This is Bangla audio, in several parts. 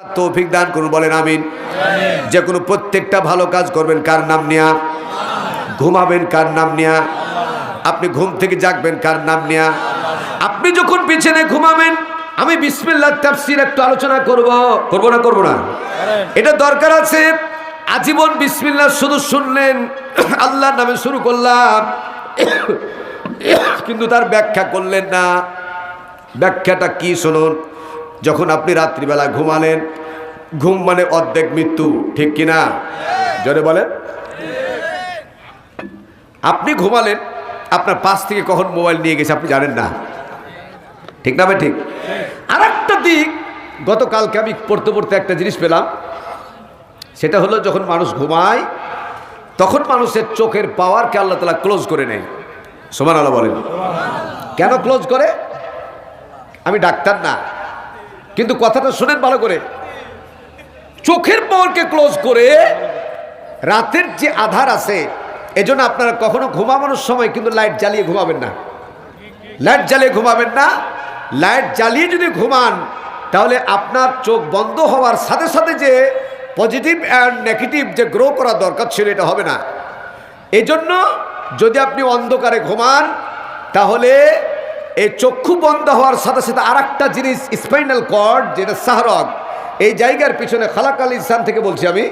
তৌফিক দান করুন, বলেন আমিন। যে কোনো প্রত্যেকটা ভালো কাজ করবেন কার নাম নিয়া? ঘুমাবেন কার নাম নিয়া? আপনি ঘুম থেকে জাগবেন কার নাম নিয়া? আপনি যখন বিছানায় ঘুমাবেন, আমি বিসমিল্লাহ তাফসীর একটু আলোচনা করব না? এটা দরকার আছে। আজীবন বিসমিল্লাহ শুধু শুনলেন, আল্লাহর নামে শুরু করলাম, কিন্তু তার ব্যাখ্যা করলেন না। ব্যাখ্যাটা কি শুনুন। যখন আপনি রাত্রিবেলা ঘুমালেন, ঘুম মানে অর্ধেক মৃত্যু, ঠিক কিনা? জোরে বলেন। আপনি ঘুমালেন, আপনার পাশ থেকে কখন মোবাইল নিয়ে গেছে আপনি জানেন না, ঠিক না ভাই? ঠিক। আর একটা দিক, গতকালকে আমি পড়তে একটা জিনিস পেলাম, সেটা হলো যখন মানুষ ঘুমায় তখন মানুষের চোখের পাওয়ারকে আল্লাহ তাআলা ক্লোজ করে নেয়। সুবহানাল্লাহ বলেন। কেন ক্লোজ করে? আমি ডাক্তার না, কিন্তু কথাটা শুনেন ভালো করে। চোখের পাওয়ারকে ক্লোজ করে রাতের যে আধার আছে, এজন্য আপনারা কখনো ঘুমানোর সময় কিন্তু লাইট জ্বালিয়ে ঘুমাবেন না। লাইট জ্বালিয়ে ঘুমাবেন না। লাইট জ্বালিয়ে যদি ঘুমান তাহলে আপনার চোখ বন্ধ হওয়ার সাথে সাথে যে পজিটিভ অ্যান্ড নেগেটিভ যে গ্রো করা দরকার ছিল এটা হবে না। এই জন্য যদি আপনি অন্ধকারে ঘুমান তাহলে এই চক্ষু বন্ধ হওয়ার সাথে সাথে আর একটা জিনিস, স্পাইনাল কর্ড, যেটা শাহরগ, এই জায়গার পিছনে খালাকাল ইনসান থেকে বলছি আমি,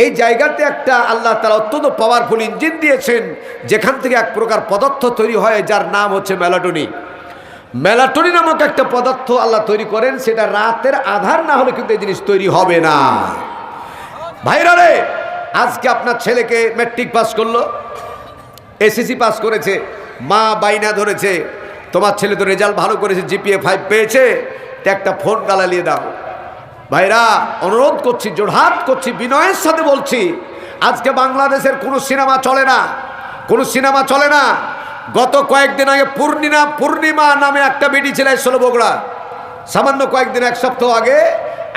এই জায়গাতে একটা আল্লাহ তাআলা অত্যন্ত পাওয়ারফুল ইঞ্জিন দিয়েছেন, যেখান থেকে এক প্রকার পদার্থ তৈরি হয় যার নাম হচ্ছে মেলাটোনিন। মেলাটোনিন নামক একটা পদার্থ আল্লাহ তৈরি করেন, সেটা রাতের আধার না হলে কিন্তু এই জিনিস তৈরি হবে না। ভাইরা রে, আজকে আপনার ছেলেকে ম্যাট্রিক পাস করলো, এসএসসি পাস করেছে, মা বাইনা ধরেছে, তোমার ছেলে তো রেজাল্ট ভালো করেছে, জিপিএ 5 পেয়েছে, তো একটা ফোন গালালিয়ে দাও। ভাইরা, অনুরোধ করছি, জোড়হাত করছি, বিনয়ের সাথে বলছি, আজকে বাংলাদেশের কোনো সিনেমা চলে না, কোনো সিনেমা চলে না। গত কয়েকদিন আগে পূর্ণিমা নামে একটা বেটি ছিল ষোলো বগুড়া, সামান্য কয়েকদিন, এক সপ্তাহ আগে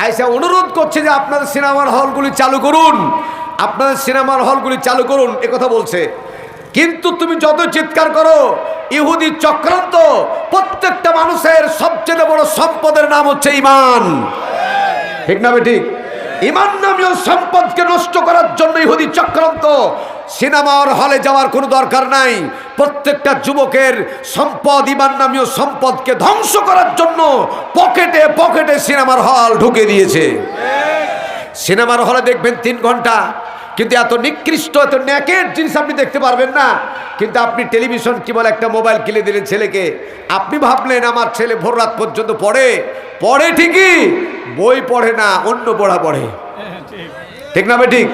আইসা অনুরোধ করছে যে আপনাদের সিনেমার হলগুলি চালু করুন, আপনাদের সিনেমার হলগুলি চালু করুন, একথা বলছে। কিন্তু তুমি যত চিৎকার করো, ইহুদি চক্রান্ত, প্রত্যেকটা মানুষের সবচেয়ে বড় সম্পদের নাম হচ্ছে ঈমান, ঠিক না ঠিক? ঈমান নামীয় সম্পদকে নষ্ট করার জন্য ইহুদি চক্রান্ত। সিনেমার হলে যাওয়ার কোনো দরকার নাই। প্রত্যেকটা যুবকের সম্পদ, ঈমান নামীয় সম্পদকে ধ্বংস করার জন্য পকেটে পকেটে সিনেমার হল ঢুকে দিয়েছে। সিনেমার হলে দেখবেন 3 ঘন্টা, কিন্তু এত নিকৃষ্ট, এত ন্যাকেড জিনিস আপনি দেখতে পারবেন না। কিন্তু আপনি টেলিভিশন কি বলে একটা মোবাইল কিনে দিলেন ছেলেকে, আপনি ভাবলেন আমার ছেলে ভোর রাত পর্যন্ত পড়ে ঠিকই, বই পড়ে না, অন্য পড়া পড়ে, ঠিক না ঠিক?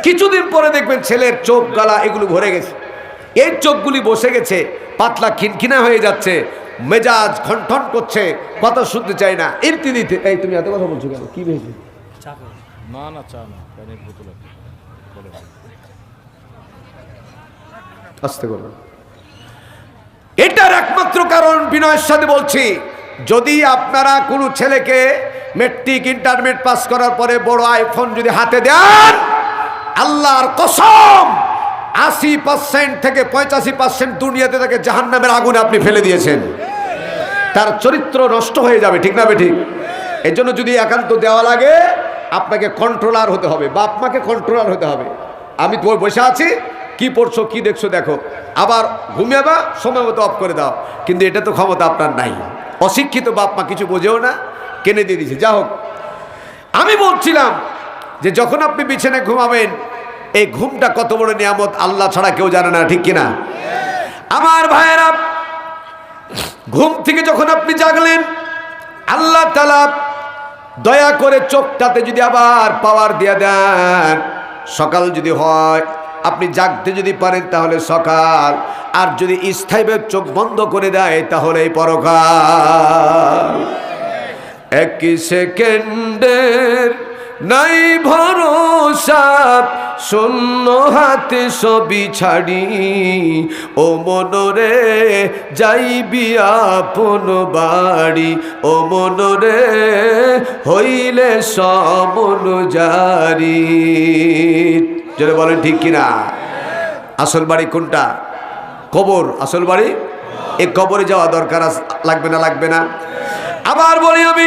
কিছুদিন পরে দেখবেন ছেলের চোখ, গলা এগুলো ভরে গেছে, এই চোখগুলি বসে গেছে, পাতলা খিনখিনা হয়ে যাচ্ছে, মেজাজ ঠনঠন করছে, কথা শুনতে চায় না, ইরতি দিতে। এই তুমি এত কথা বলছো কেন? কি ভেবেছি? না না, চা না, পানির বোতল আছে। আস্তে করো। এটার একমাত্র কারণ, বিনয়ের সাথে বলছি, যদি আপনারা কোনো ছেলেকে ম্যাট্রিক ইন্টারমিডিয়েট পাস করার পরে বড় আইফোন যদি হাতে দেন, আল্লাহর কসম 80% থেকে 85% দুনিয়াতে তাকে জাহান্নামের আগুনে আপনি ফেলে দিয়েছেন, তার চরিত্র নষ্ট হয়ে যাবে, ঠিক না ঠিক? এই জন্য যদি একান্ত দেওয়া লাগে, আপনাকে কন্ট্রোলার হতে হবে, বাপ মাকে কন্ট্রোলার হতে হবে। আমি তো বসে আছি, কি পড়ছো, কি দেখছো দেখো, আবার ঘুমিয়েবা, সময় মতো অফ করে দাও, কিন্তু এটা তো ক্ষমতা আপনার নাই। অশিক্ষিত বাপ মা কিছু বোঝেও না, কেনে দিয়ে দিয়েছে। যা হোক, আমি বলছিলাম যে যখন আপনি বিছানায় ঘুমাবেন, এই ঘুমটা কত বড় নিয়ামত, আল্লাহ ছাড়া কেউ জানে না, ঠিক কিনা? আমার ভাইয়েরা, ঘুম থেকে যখন আপনি জাগলেন, আল্লাহ তাআলা দয়া করে চোখটাতে যদি আবার পাওয়ার দিয়ে দেন, সকাল যদি হয়, আপনি জাগতে যদি পারেন তাহলে সকাল, আর যদি স্থায়ীভাবে চোখ বন্ধ করে দেয় তাহলে পরকাল। 1 সেকেন্ডের নাই ভরসা, শূন্য হাতে সবই ছাড়ি, ও মনরে যাইবি আপন বাড়ি, ও মনরে হইলে সমন জারি। যদি বলেন ঠিক কিনা? আসল বাড়ি কোনটা? কবর। আসল বাড়ি এই কবরে যাওয়া দরকার লাগবে না? লাগবে না? আবার বলি আমি,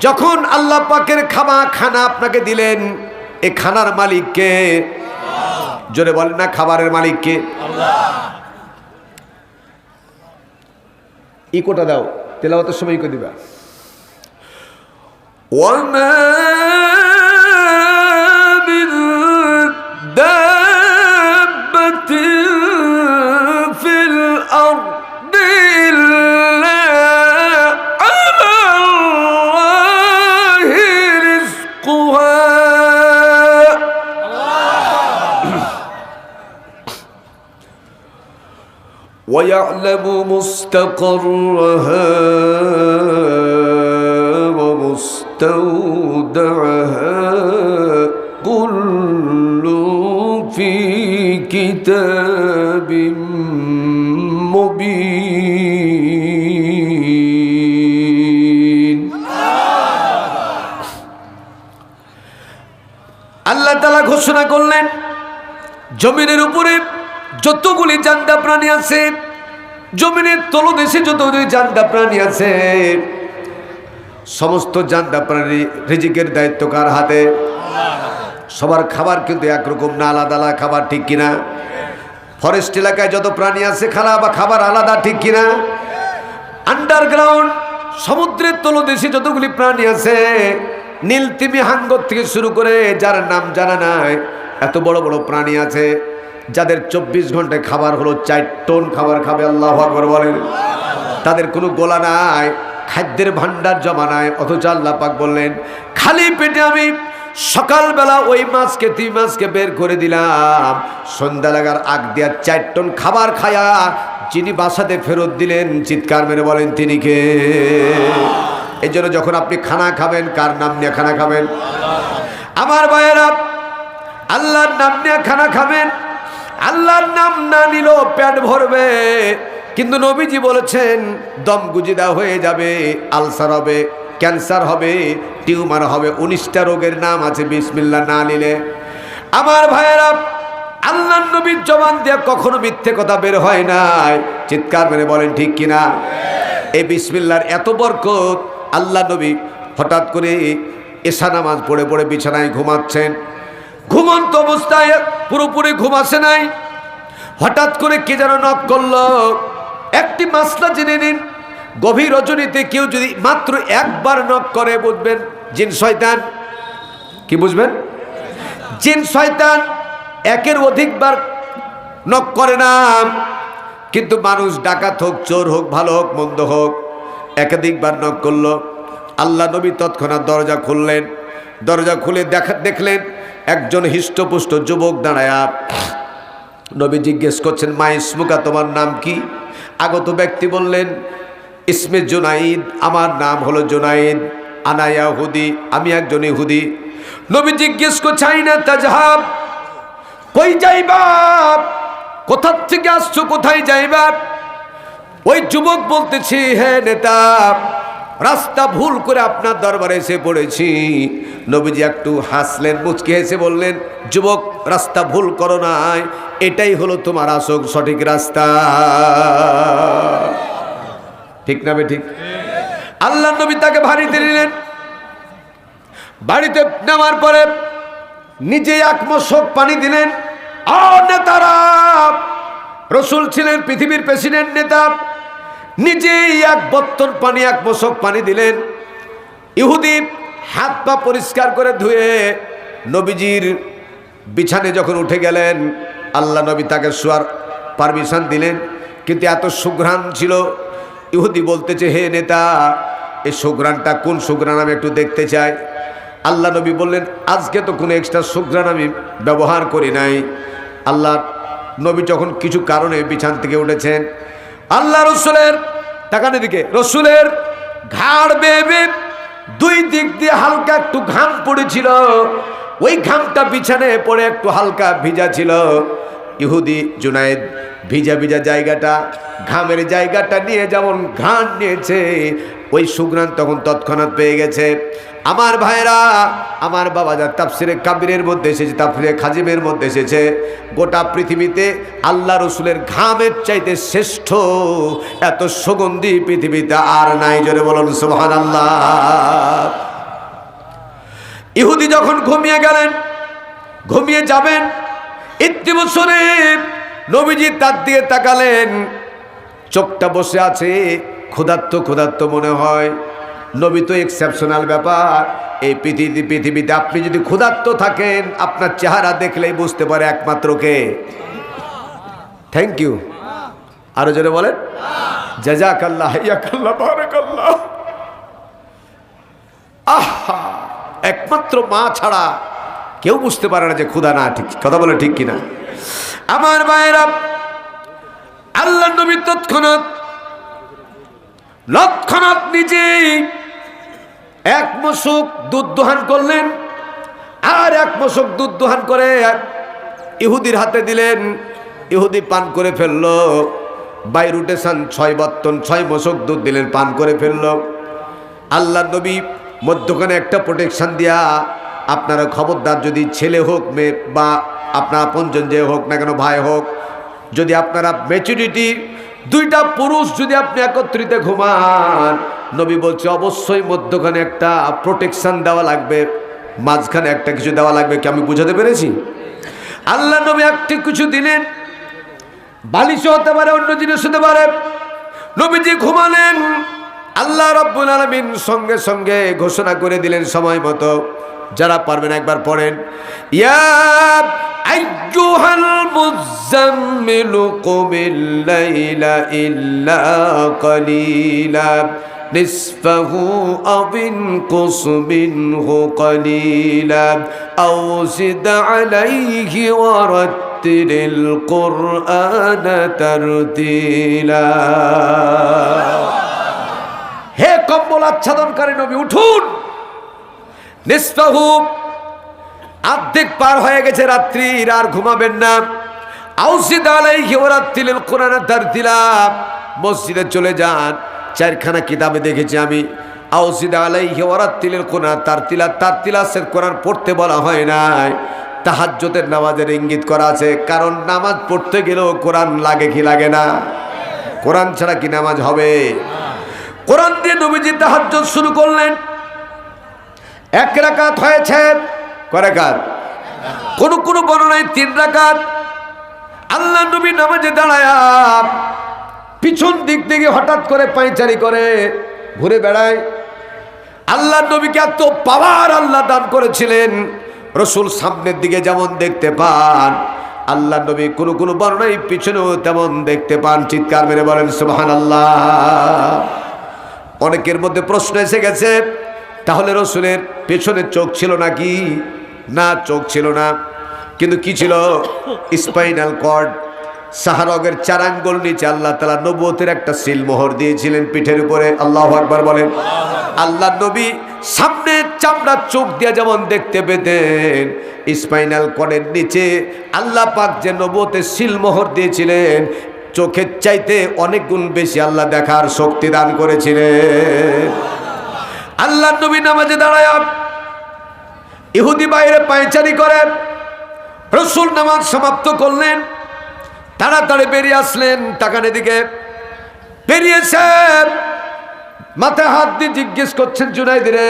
যখন আল্লাহ পাকের খানা আপনাকে দিলেন, এই খানার মালিককে? জোরে বলেন না, খাবারের মালিককে? ইকোটা দাও, তেলাওয়াতের সময় ইকো দিবা। ওয়ামা মিন দাব্বাতিন ফিল আরদি ইল্লা আলাল্লাহি রিজকুহা। ويعلم مستقرها ومستودعها كل في كتاب مبين। আল্লাহ তাআলা ঘোষণা করলেন, জমিনের উপরে যতগুলি জান্ডা প্রাণী আছে, জমিনের তলদেশে যতগুলি জান্ডা প্রাণী আছে, সমস্ত জান্ডা প্রাণী রিজিকের দায়িত্ব কার হাতে? সবার খাবার কিন্তু একরকম না, আলাদা আলাদা খাবার, ঠিক কিনা? ফরেস্ট এলাকায় যত প্রাণী আছে খাবার আলাদা, ঠিক কিনা? আন্ডারগ্রাউন্ড সমুদ্রের তলদেশে যতগুলি প্রাণী আছে, নীলতিমি হাঙ্গর থেকে শুরু করে যার নাম জানা নাই, এত বড় বড় প্রাণী আছে যাদের 24 ঘন্টায় খাবার হলো 4 টন খাবার খাবে। আল্লাহু আকবার বলেন। তাদের কোনো গোলা নাই, খাদ্যের ভান্ডার জমা নাই, অথচ আল্লাহ পাক বললেন, খালি পেটে আমি সকালবেলা ওই মাছকে, 3 মাছকে বের করে দিলাম, সন্ধ্যা লাগার আগ দিয়া 4 টন খাবার খায়া যিনি বাসাতে ফেরত দিলেন, চিৎকার মেরে বলেন তিনি কে? এই জন্য যখন আপনি খানা খাবেন, কার নাম নিয়ে খানা খাবেন? আমার ভাইয়েরা, আল্লাহর নাম নিয়ে খানা খাবেন। আল্লাহর নাম না নিলেও পেট ভরবে, কিন্তু নবীজি বলেছেন দম গুজিদা হয়ে যাবে, আলসার হবে, ক্যান্সার হবে, টিউমার হবে। 19টা রোগের নাম আছে বিসমিল্লাহ না নিলে। আমার ভাইয়েরা, আল্লাহর নবীর জবান দিয়ে কখনো মিথ্যে কথা বের হয় নাই, চিৎকার মেরে বলেন ঠিক কিনা? এই বিসমিল্লাহর এত বরকত। আল্লাহ নবী হঠাৎ করে এশা নামাজ পড়ে পড়ে বিছানায় ঘুমাচ্ছেন, ঘুমন্ত অবস্থায় পুরোপুরি ঘুম আসে নাই, হঠাৎ করে কে যেন নক করলো। একটি মাসলা জেনে নিন, গভীর রজনীতে কেউ যদি মাত্র একবার নক করে, বুঝবেন জিন শয়তান। কি বুঝবেন? জিন শয়তান একের অধিকবার নক করে না, কিন্তু মানুষ ডাকাত হোক, চোর হোক, ভালো হোক, মন্দ হোক, একাধিকবার নক করলো। আল্লাহ নবী তৎক্ষণাৎ দরজা খুললেন। দরজা খুলে দেখলেন একজন হিষ্টপুষ্ট যুবক দাঁড়ায়া। নবী জিজ্ঞেস করছেন, মা ইসমুকা, তোমার নাম কি? আগত ব্যক্তি বললেন, ইসমে জুনাইদ, আমার নাম হলো জুনাইদ, আনা ইয়াহুদি, আমি একজন ইহুদি। নবী জিজ্ঞেস করছে, আইনা তাজহাব, কই যাইবা? কোথা থেকে আসছো, কোথায় যাইবা? ওই যুবক বলতেছি, হে নেতা, রাস্তা ভুল করে আপনার দরবারে এসে পড়েছি। নবীজি একটু হাসলেন, মুচকি হেসে বললেন, যুবক, রাস্তা ভুল করো নাই, এটাই হলো তোমার আসল সঠিক রাস্তা। ঠিক না ঠিক? আল্লাহ নবী তাকে বাড়িতে নিলেন। বাড়িতে নেওয়ার পরে নিজে এক মশক পানি দিলেন। নেতারা, রসুল ছিলেন পৃথিবীর প্রেসিডেন্ট নেতা, নিজেই এক বত্তর পানি, এক মশক পানি দিলেন। ইহুদি হাত পা পরিষ্কার করে ধুয়ে নবীজির বিছানে যখন উঠে গেলেন, আল্লাহ নবী তাকে শোয়ার পারমিশন দিলেন, কিন্তু এত সুঘ্রাণ ছিল। ইহুদি বলতেছে, হে নেতা, এই সুঘ্রাণটা কোন সুঘ্রাণ, আমি একটু দেখতে চাই। আল্লাহ নবী বললেন, আজকে তো কোনো এক্সট্রা সুঘ্রাণ আমি ব্যবহার করি নাই। আল্লাহ নবী যখন কিছু কারণে বিছান থেকে উঠেছেন, আল্লাহ রসুলের তাকানের দিকে, রসুলের ঘাড় বেয়ে 2 দিক দিয়ে হালকা একটু ঘাম পড়েছিল। ওই ঘামটা বিছানায় পড়ে একটু হালকা ভিজা ছিল। ইহুদি জুনায়েদ ভিজা ভিজা জায়গাটা, ঘামের জায়গাটা নিয়ে যেমন ঘ্রাণ নিয়েছে, ওই সুঘ্রাণ তখন তৎক্ষণাৎ পেয়ে গেছে। আমার ভাইরা, আমার বাবা যা তাফসিরে কাবিরের মধ্যে এসেছে, তাফসিরে খাজিমের মধ্যে এসেছে, গোটা পৃথিবীতে আল্লাহ রসুলের ঘামের চাইতে শ্রেষ্ঠ এত সুগন্ধি পৃথিবীতে আর নাই। জোরে বলুন সুবহানাল্লাহ। ইহুদি যখন ঘুমিয়ে গেলেন, ঘুমিয়ে যাবেন, ইতিবছরে নবীজি তার দিকে তাকালেন, চোখটা বসে আছে, ক্ষুধার্ত মনে হয়। নবী তো এক্সেপশনাল ব্যাপার। এই পৃথিবীতে আপনি যদি ক্ষুধার্ত থাকেন, আপনার চেহারা দেখলেই বুঝতে পারে একমাত্র কে। থ্যাংক ইউ, আরো জোরে বলেন জাযাকাল্লাহ, হাইয়াকাল্লাহ, বারাকাল্লাহ। আহা, একমাত্র মা ছাড়া কেউ বুঝতে পারে না যে ক্ষুধা না। ঠিক কথা বলে ঠিক কিনা? আমার ভাইয়েরা, আল্লাহ নবী তৎক্ষণাৎ নিজেই এক মশক দুধ দোহান করলেন, আর এক মশক দুধ দোহান করে ইহুদির হাতে দিলেন। ইহুদি পান করে ফেললো। বাই রুটেশন 6 বর্তন 6 মশক দুধ দিলেন, পান করে ফেললো। আল্লাহ নবী মধ্যখানে একটা প্রোটেকশন দিয়া, আপনারা খবরদার, যদি ছেলে হোক মেয়ে বা আপনার আপনজন যে হোক না কেন, ভাই হোক, যদি আপনারা ম্যাচুরিটি 2টা পুরুষ যদি আপনি একত্রিত ঘুমান, নবী বলছে অবশ্যই মধ্যখানে একটা প্রোটেকশন দেওয়া লাগবে, মাঝখানে একটা কিছু দেওয়া লাগবে। কি আমি বুঝাতে পেরেছি? আল্লাহ নবী একটি কিছু দিলেন, বালিশও হতে পারে, অন্য জিনিস হতে পারে। নবীজি ঘুমালেন, আল্লাহ রাব্বুল আলামিন সঙ্গে সঙ্গে ঘোষণা করে দিলেন সময় মতো। যারা পারবেন একবার পড়েন, ইয়া আইয়ুহাল মুযাম্মিলু কুমিল লাইলা ইল্লা কালিলা নিসফাহু আও ইনকুস মিনহু কালিলা আও জিদ আলাইহি ওয়া রাত্তিলিল কুরআনা তারতিলা। হে কম্বল আচ্ছাদনকারী নবী, উঠুন। নিসফাহু, অর্ধেক পার হয়ে গেছে রাত্রির, আর ঘুমাবেন না। আউসিদ আলাইহি ওয়া রাত্তিলিল কুরআনা তারতিলা, মসজিদে চলে যান। 4খানা কিতাবে দেখেছি আমি, আউসিদ আলাইহি ওয়া রাত্তিলিল কুরআনা তারতিলা। তারতিলা সে কোরআন পড়তে বলা হয় নাই, তাহাজ্জুদের নামাজের ইঙ্গিত করা আছে। কারণ নামাজ পড়তে গেলেও কোরআন লাগে কি লাগে না? কোরআন ছাড়া কি নামাজ হবে? কোরআন দিয়ে নবীজি তাহাজ্জুদ শুরু করলেন। 1 রাকাত হয়েছে, কয় রাকাত? কোন বর্ণনায় 3 রাকাত। আল্লাহ নবী নামাজে দাঁড়ায়া পিছন দিক থেকে হঠাৎ করে পায়চারি করে ঘুরে বেড়ায়। আল্লাহ নবীকে এত পাওয়ার আল্লাহ দান করেছিলেন, রসুল সামনের দিকে যেমন দেখতে পান, আল্লাহ নবী কোন বর্ণনায় পিছনেও তেমন দেখতে পান। চিৎকার মেরে বলেন সুবহানাল্লাহ। অনেকের মধ্যে প্রশ্ন এসে গেছে, তাহলে রসুলের পেছনে চোখ ছিল নাকি? না, চোখ ছিল না, কিন্তু কি ছিল? স্পাইনাল কর্ড, শাহরগের 4 আঙ্গুল নিচে আল্লাহ তাআলা নবুয়তের একটা সিল মোহর দিয়েছিলেন পিঠের উপরে। আল্লাহু আকবার বলেন। আল্লাহ নবী সামনে চামড়া চোখ দিয়ে যেমন দেখতে পেতেন, স্পাইনাল কর্ডের নিচে আল্লাহ পাক যে নবুয়তের সিল মোহর দিয়েছিলেন, চোখের চাইতে অনেক গুণ বেশি আল্লাহ দেখার শক্তি দান করেছিলেন। আল্লাহ নবী নামাজে দাঁড়ায়, ইহুদি বাইরে পায়চারি করে। রসুল নামাজ সমাপ্ত করলেন, তাড়াতাড়ি বেরিয়ে আসলেন। তাকানের দিকে বেরিয়েছে, মাথায় হাত দিয়ে জিজ্ঞেস করছেন, জুনাইদ রে,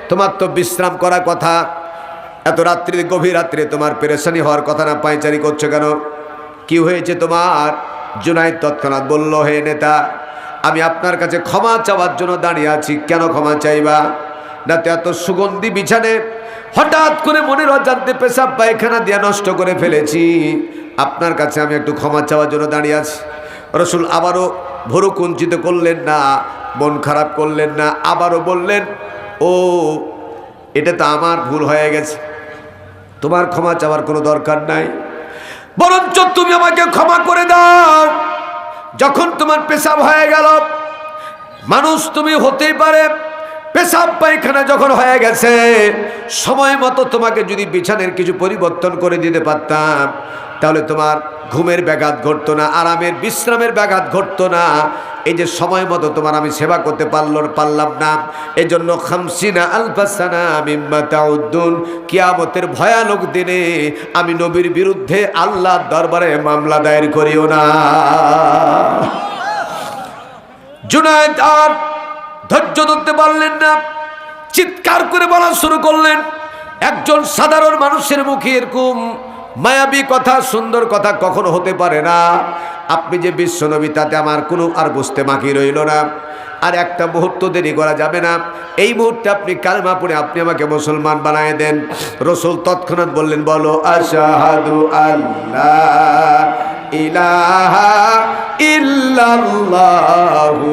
তোমার তো বিশ্রাম করার কথা, এত রাত্রি, গভীর রাত্রে তোমার পেরেশানি হওয়ার কথা না, পায়চারি করছো কেন? কি হয়েছে তোমার? জুনাইদ তৎক্ষণাৎ বলল, হে নেতা, আমি আপনার কাছে ক্ষমা চাওয়ার জন্য দাঁড়িয়ে আছি। কেন ক্ষমা চাইবা? না তো এত সুগন্ধি বিছানে হঠাৎ করে মনের অজান্তে পেশাব পায়খানা দিয়ে নষ্ট করে ফেলেছি, আপনার কাছে আমি একটু ক্ষমা চাওয়ার জন্য দাঁড়িয়ে আছি। রসুল আবারও ভুরু কুঞ্চিত করলেন না, মন খারাপ করলেন না, আবারও বললেন, ও এটা তো আমার ভুল হয়ে গেছে, তোমার ক্ষমা চাওয়ার কোনো দরকার নাই, বরঞ্চ তুমি আমাকে ক্ষমা করে দাও। যখন তোমার পেশাব হয়ে গেল, মানুষ তুমি হতেই পারে, পেশাব পায়খানা যখন হয়ে গেছে, সময় মতো তোমাকে যদি বিছানের কিছু পরিবর্তন করে দিতে পারতাম, তাহলে তোমার ঘুমের ব্যাঘাত ঘটতো না, আরামের বিশ্রামের ব্যাঘাত ঘটতো না। এই যে সময় মতো তোমার আমি সেবা করতে পারলাম না, এই জন্য 50 আলফা সানা মিম্মা তাউদ্দুন, কিয়ামতের ভয়ানক দিনে আমি নবীর বিরুদ্ধে আল্লাহর দরবারে মামলা দায়ের করিও না। জুনায়েদ আর ধৈর্য ধরতে পারলেন না, চিৎকার করে বলা শুরু করলেন, একজন সাধারণ মানুষের মুখে এরকম মায়াবী কথা, সুন্দর কথা কখনো হতে পারে না। আপনি যে বিশ্বনবী তাতে আমার কোনো আর বুঝতে বাকি রইল না। আর একটা মুহূর্ত দেরি করা যাবে না। এই মুহূর্তে আপনি কালেমা পড়ে আপনি আমাকে মুসলমান বানায় দেন। রাসূল তৎক্ষণাৎ বললেন, বলো আশহাদু আল্লা ইলাহা ইল্লাল্লাহু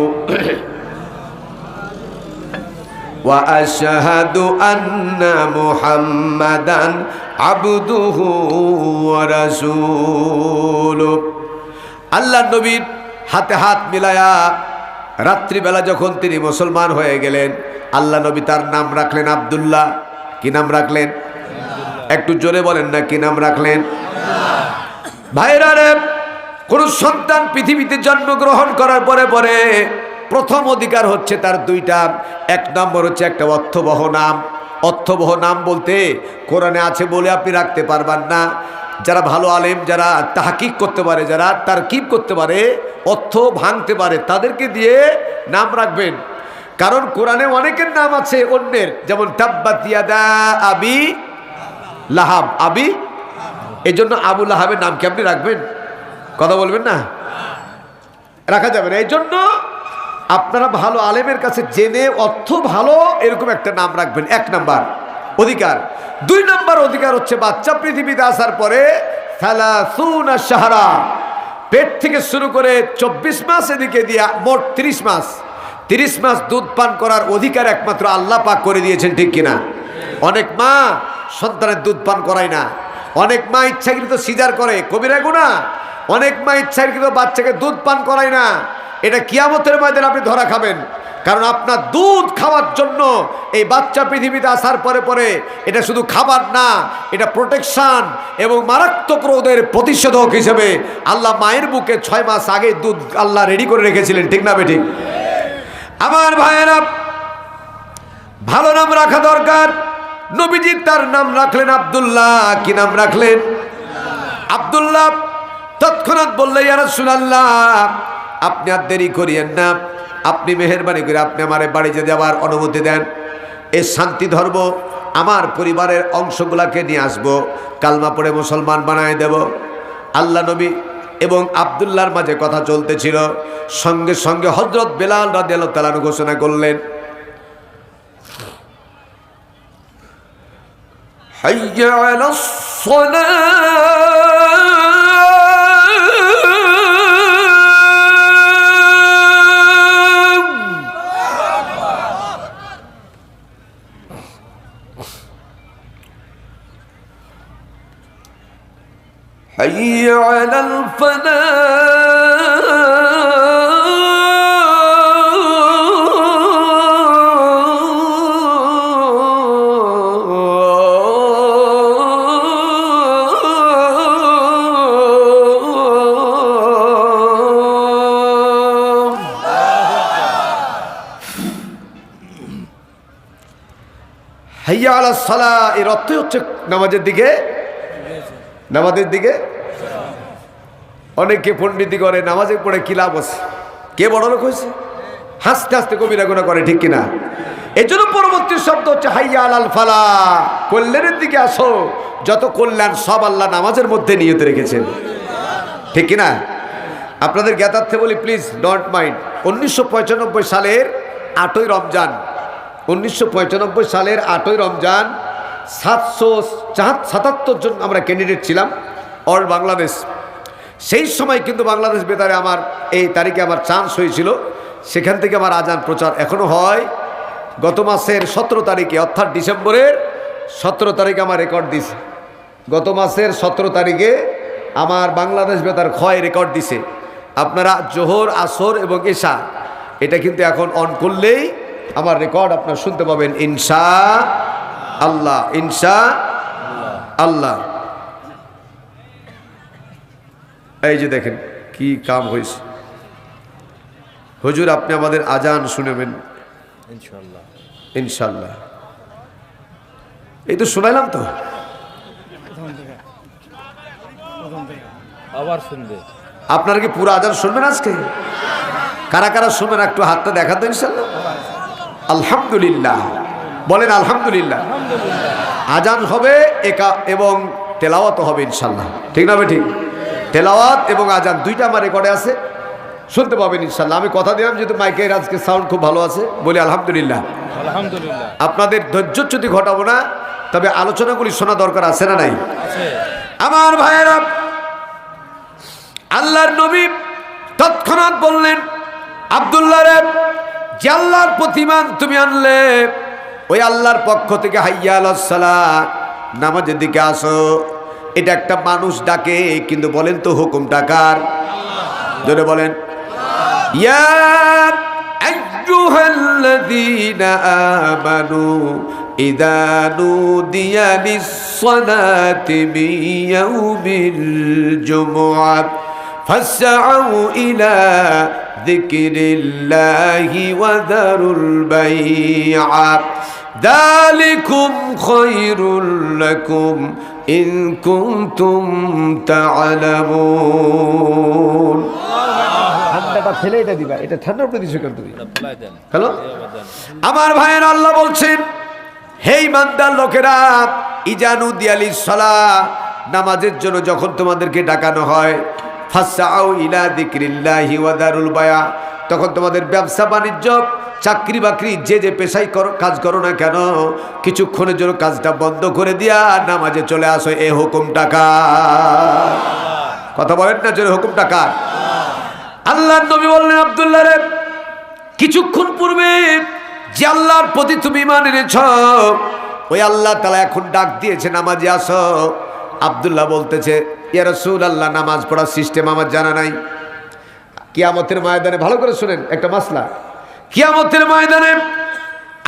ওয়া আশহাদু আন্না মুহাম্মাদান আবদুহু ওয়া রাসূলুহু। আল্লাহর নবীর হাতে হাত মিলায়া রাত্রিবেলা যখন তিনি মুসলমান হয়ে গেলেন, আল্লাহ নবী তার নাম রাখলেন আব্দুল্লাহ। কি নাম রাখলেন? একটু জোরে বলেন না, কি নাম রাখলেন? ভাইরা রে, কোন সন্তান পৃথিবীতে জন্মগ্রহণ করার পরে পরে প্রথম অধিকার হচ্ছে তার দুইটা। এক নম্বর হচ্ছে একটা অর্থবহ নাম। অর্থবহ নাম বলতে কোরআনে আছে বলে আপনি রাখতে পারবেন না। যারা ভালো আলেম, যারা তাহকিক করতে পারে, যারা তারকিব করতে পারে, অর্থ ভাঙতে পারে, তাদেরকে দিয়ে নাম রাখবেন। কারণ কোরআনে অনেকের নাম আছে অন্যের, যেমন তাব্বাত ইয়াদা আবি লাহাব, আবি, এই জন্য আবু লাহাবের নাম কি আপনি রাখবেন? কথা বলবেন না, রাখা যাবে না। এই জন্য আপনারা ভালো আলেমের কাছে জেনে অর্থ ভালো এরকম একটা নাম রাখবেন। এক নাম্বার অধিকার। দুই নাম্বার অধিকার হচ্ছে বাচ্চা পৃথিবীতে আসার পরে সালাসুনা শাহরা, পেট থেকে শুরু করে 24 মাস এদিকে দিয়া মোট 30 মাস, 30 মাস দুধ পান করার অধিকার একমাত্র আল্লাহ পাক করে দিয়েছেন, ঠিক কিনা? অনেক মা সন্তানের দুধ পান করায় না, অনেক মা ইচ্ছাকৃত সিজার করে, কবিরা গুনাহ। অনেক মা ইচ্ছাকৃত বাচ্চাকে দুধ পান করায় না। এটা কিয়ামতের ময়দানে আপনি ধরা খাবেন। কারণ আপনার দুধ খাওয়ার জন্য এই বাচ্চা পৃথিবীতে আসার পরে পরে এটা শুধু খাবার না, এটা প্রোটেকশন এবং মারাত্মক রোগের প্রতিষেধক হিসেবে আল্লাহ মায়ের বুকে 6 মাস আগে দুধ আল্লাহ রেডি করে রেখেছিলেন, ঠিক না বেঠিক? আমার ভাইয়েরা, ভালো নাম রাখা দরকার। নবীজি তার নাম রাখলেন আব্দুল্লাহ। কি নাম রাখলেন? আব্দুল্লাহ। তৎক্ষণাৎ বললে, ইয়া রাসূলুল্লাহ, আপনি আর দেরি করিয়েন না, আপনি মেহেরবানি করে আপনি আমার বাড়িতে যাওয়ার অনুমতি দেন। এই শান্তি ধর্ম আমার পরিবারের অংশগুলাকে নিয়ে আসবো, কালমা পড়ে মুসলমান বানায় দেব। আল্লাহ নবী এবং আব্দুল্লাহর মাঝে কথা চলতেছিল। সঙ্গে সঙ্গে হযরত বেলাল রাদিয়াল্লাহু তাআলা ঘোষণা করলেন, হাইয়া আলাস সালাহ। حي على হাইয়া আলাস সালাহ এর অর্থ হচ্ছে নামাজের দিকে, নামাজের দিকে। অনেকে পণ্ডিতি করে, নামাজে পড়ে কি লাভ আছে, কে বড় লোক হয়েছে, হাসতে হাসতে কবিরা গুনাহ করে, ঠিক কিনা? এই জন্য পরবর্তী শব্দ হচ্ছে হাইয়া আলাল ফালাহ, কল্যাণের দিকে আসো। যত কল্যাণ সব আল্লাহ নামাজের মধ্যে নিয়ত রেখেছেন, ঠিক কিনা? আপনাদের জ্ঞাতার্থে বলি, প্লিজ ডোন্ট মাইন্ড। 1995 সালের 8ই রমজান, 1995 সালের 8ই রমজান 777 জন আমরা ক্যান্ডিডেট ছিলাম অল বাংলাদেশ। সেই সময় কিন্তু বাংলাদেশ বেতারে আমার এই তারিখে আমার চান্স হয়েছিল। সেখান থেকে আমার আজান প্রচার এখনও হয়। গত মাসের 17 তারিখে, অর্থাৎ ডিসেম্বরের 17 তারিখে আমার রেকর্ড দিছে। গত মাসের 17 তারিখে আমার বাংলাদেশ বেতার ক্ষয় রেকর্ড দিছে। আপনারা জোহর, আসর এবং এশা এটা কিন্তু এখন অন করলেই আমার রেকর্ড আপনারা শুনতে পাবেন, ইনশা আল্লাহ, ইনশা আল্লাহ। এই যে দেখেন কি কাম হয়েছে। হুজুর আপনি আমাদের আজান শুনেবেন ইনশাআল্লাহ, ইনশাআল্লাহ। এই তো শোনাইলাম তো, আবার শুনবে। আপনারা কি পুরো আজান শুনবেন আজকে? কারা কারা শুনবেন একটু হাতটা দেখা দেন ইনশাআল্লাহ। আলহামদুলিল্লাহ। বলেন আলহামদুলিল্লাহ। আজান হবে এবং তেলাওয়াত হবে ইনশাল্লাহ, ঠিক না? ঠিক, তেলাওয়াত এবং আজান দুইটা আমার রেকর্ডে আছে, শুনতে পাবেন ইনশাল্লাহ। আমি কথা দিলাম যেহেতু মাইকের আজকে সাউন্ড খুব ভালো আছে, বলি আলহামদুলিল্লাহ। আলহামদুলিল্লাহ। আপনাদের ধৈর্যচ্যুতি ঘটাবো না, তবে আলোচনাগুলি শোনা দরকার আছে না নাই? আমার ভাইয়েরা, আল্লাহর নবী তৎক্ষণাৎ বললেন, আব্দুল্লাহ রে, যে আল্লাহর প্রতিমান তুমি আনলে, ওই আল্লাহর পক্ষ থেকে হাইয়া আলাস সালাহ, নামাজের দিকে আসো। এটা একটা মানুষ ডাকে, কিন্তু বলেন তো হুকুমটা কার? জোরে বলেন। ইয়া আইয়ুহাল্লাযীনা আমানু ইযা নুদিয়া লিস-সালাতি মিন ইয়াউমিল জুমআহ ফাসআউ ইলা যিকরিল্লাহি ওয়া যারুল বাই'a যালিকুম খায়রুল লাকুম ইন কুনতুম তা'লামুন। ঠান্ডাটা ফেলে এটা দিবা, এটা ঠান্ডার উপরে দিছো কেন তুমি? হ্যালো আমার ভাইয়ের, আল্লাহ বলছেন, হে ইমানদার লোকেরা, ইজানু দিয়ালিস সালাহ, নামাজের জন্য যখন তোমাদেরকে ডাকানো হয়, ফাসআউ ইলা যিকরিল্লাহি ওয়া দারুল বায়া, তখন তোমাদের ব্যবসা বাণিজ্য, চাকরি বাকরি, যে পেশায় কাজ করো না কেন, কিছুক্ষণের জন্য কাজটা বন্ধ করে দিয়া নামাজে চলে আসো। এ হুকুমটা কার? কথা বলেন না, যে হুকুমটা কার? আল্লাহর নবী বললেন, আব্দুল্লাহ রে, কিছুক্ষণ পূর্বে যে আল্লাহর প্রতি তুমি ঈমান এনেছ, ওই আল্লাহ তাআলা এখন ডাক দিয়েছে, নামাজে আসো। আব্দুল্লাহ বলতেছে, ইয়া রাসূলুল্লাহ, নামাজ পড়ার সিস্টেম আমার জানা নাই। কিয়ামতের ময়দানে, ভালো করে শুনেন একটা মাসলা, কিয়ামতের ময়দানে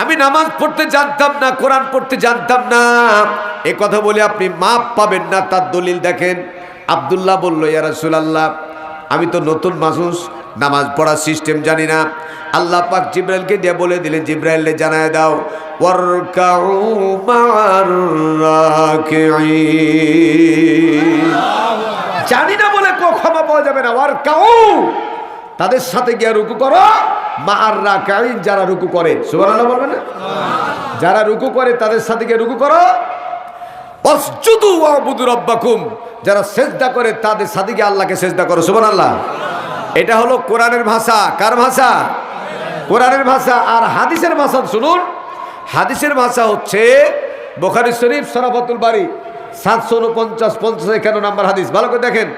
আমি নামাজ পড়তে জানতাম না, কোরআন পড়তে জানতাম না, এ কথা বলে আপনি মাপ পাবেন না। তার দলিল দেখেন। আব্দুল্লাহ বলল, ইয়া রাসূলুল্লাহ, আমি তো নতুন মানুষ, নামাজ পড়ার সিস্টেম জানি না। আল্লাহ পাক জিব্রাইলকে দিয়ে বলে দিলেন, জিব্রাইলকে জানায় দাও, ওয়ারকাউ মা'আর রাকিঈন। জানি না বলে ক্ষমা পাওয়া যাবে না। ওয়ারকাউ, তাদের সাথে গিয়ে রুকু করো, মা'আর রাকিঈন, যারা রুকু করে। সুবহানাল্লাহ বলবেন না? যারা রুকু করে তাদের সাথে গিয়ে রুকু করো। ওয়াসজুদু ওয়াবুদু রাব্বাকুম, যারা সেজদা করে তাদের সাথে গিয়ে আল্লাহকে সেজদা করো। সুবহানাল্লাহ। এটা হলো কোরআনের ভাষা। কার ভাষা? কোরআনের ভাষা। আর হাদিসের ভাষা শুনুন। হাদিসের ভাষা হচ্ছে বুখারী শরীফ সরাফাতুল বারী 749 নাম্বার হাদিস। ভালো করে দেখেন।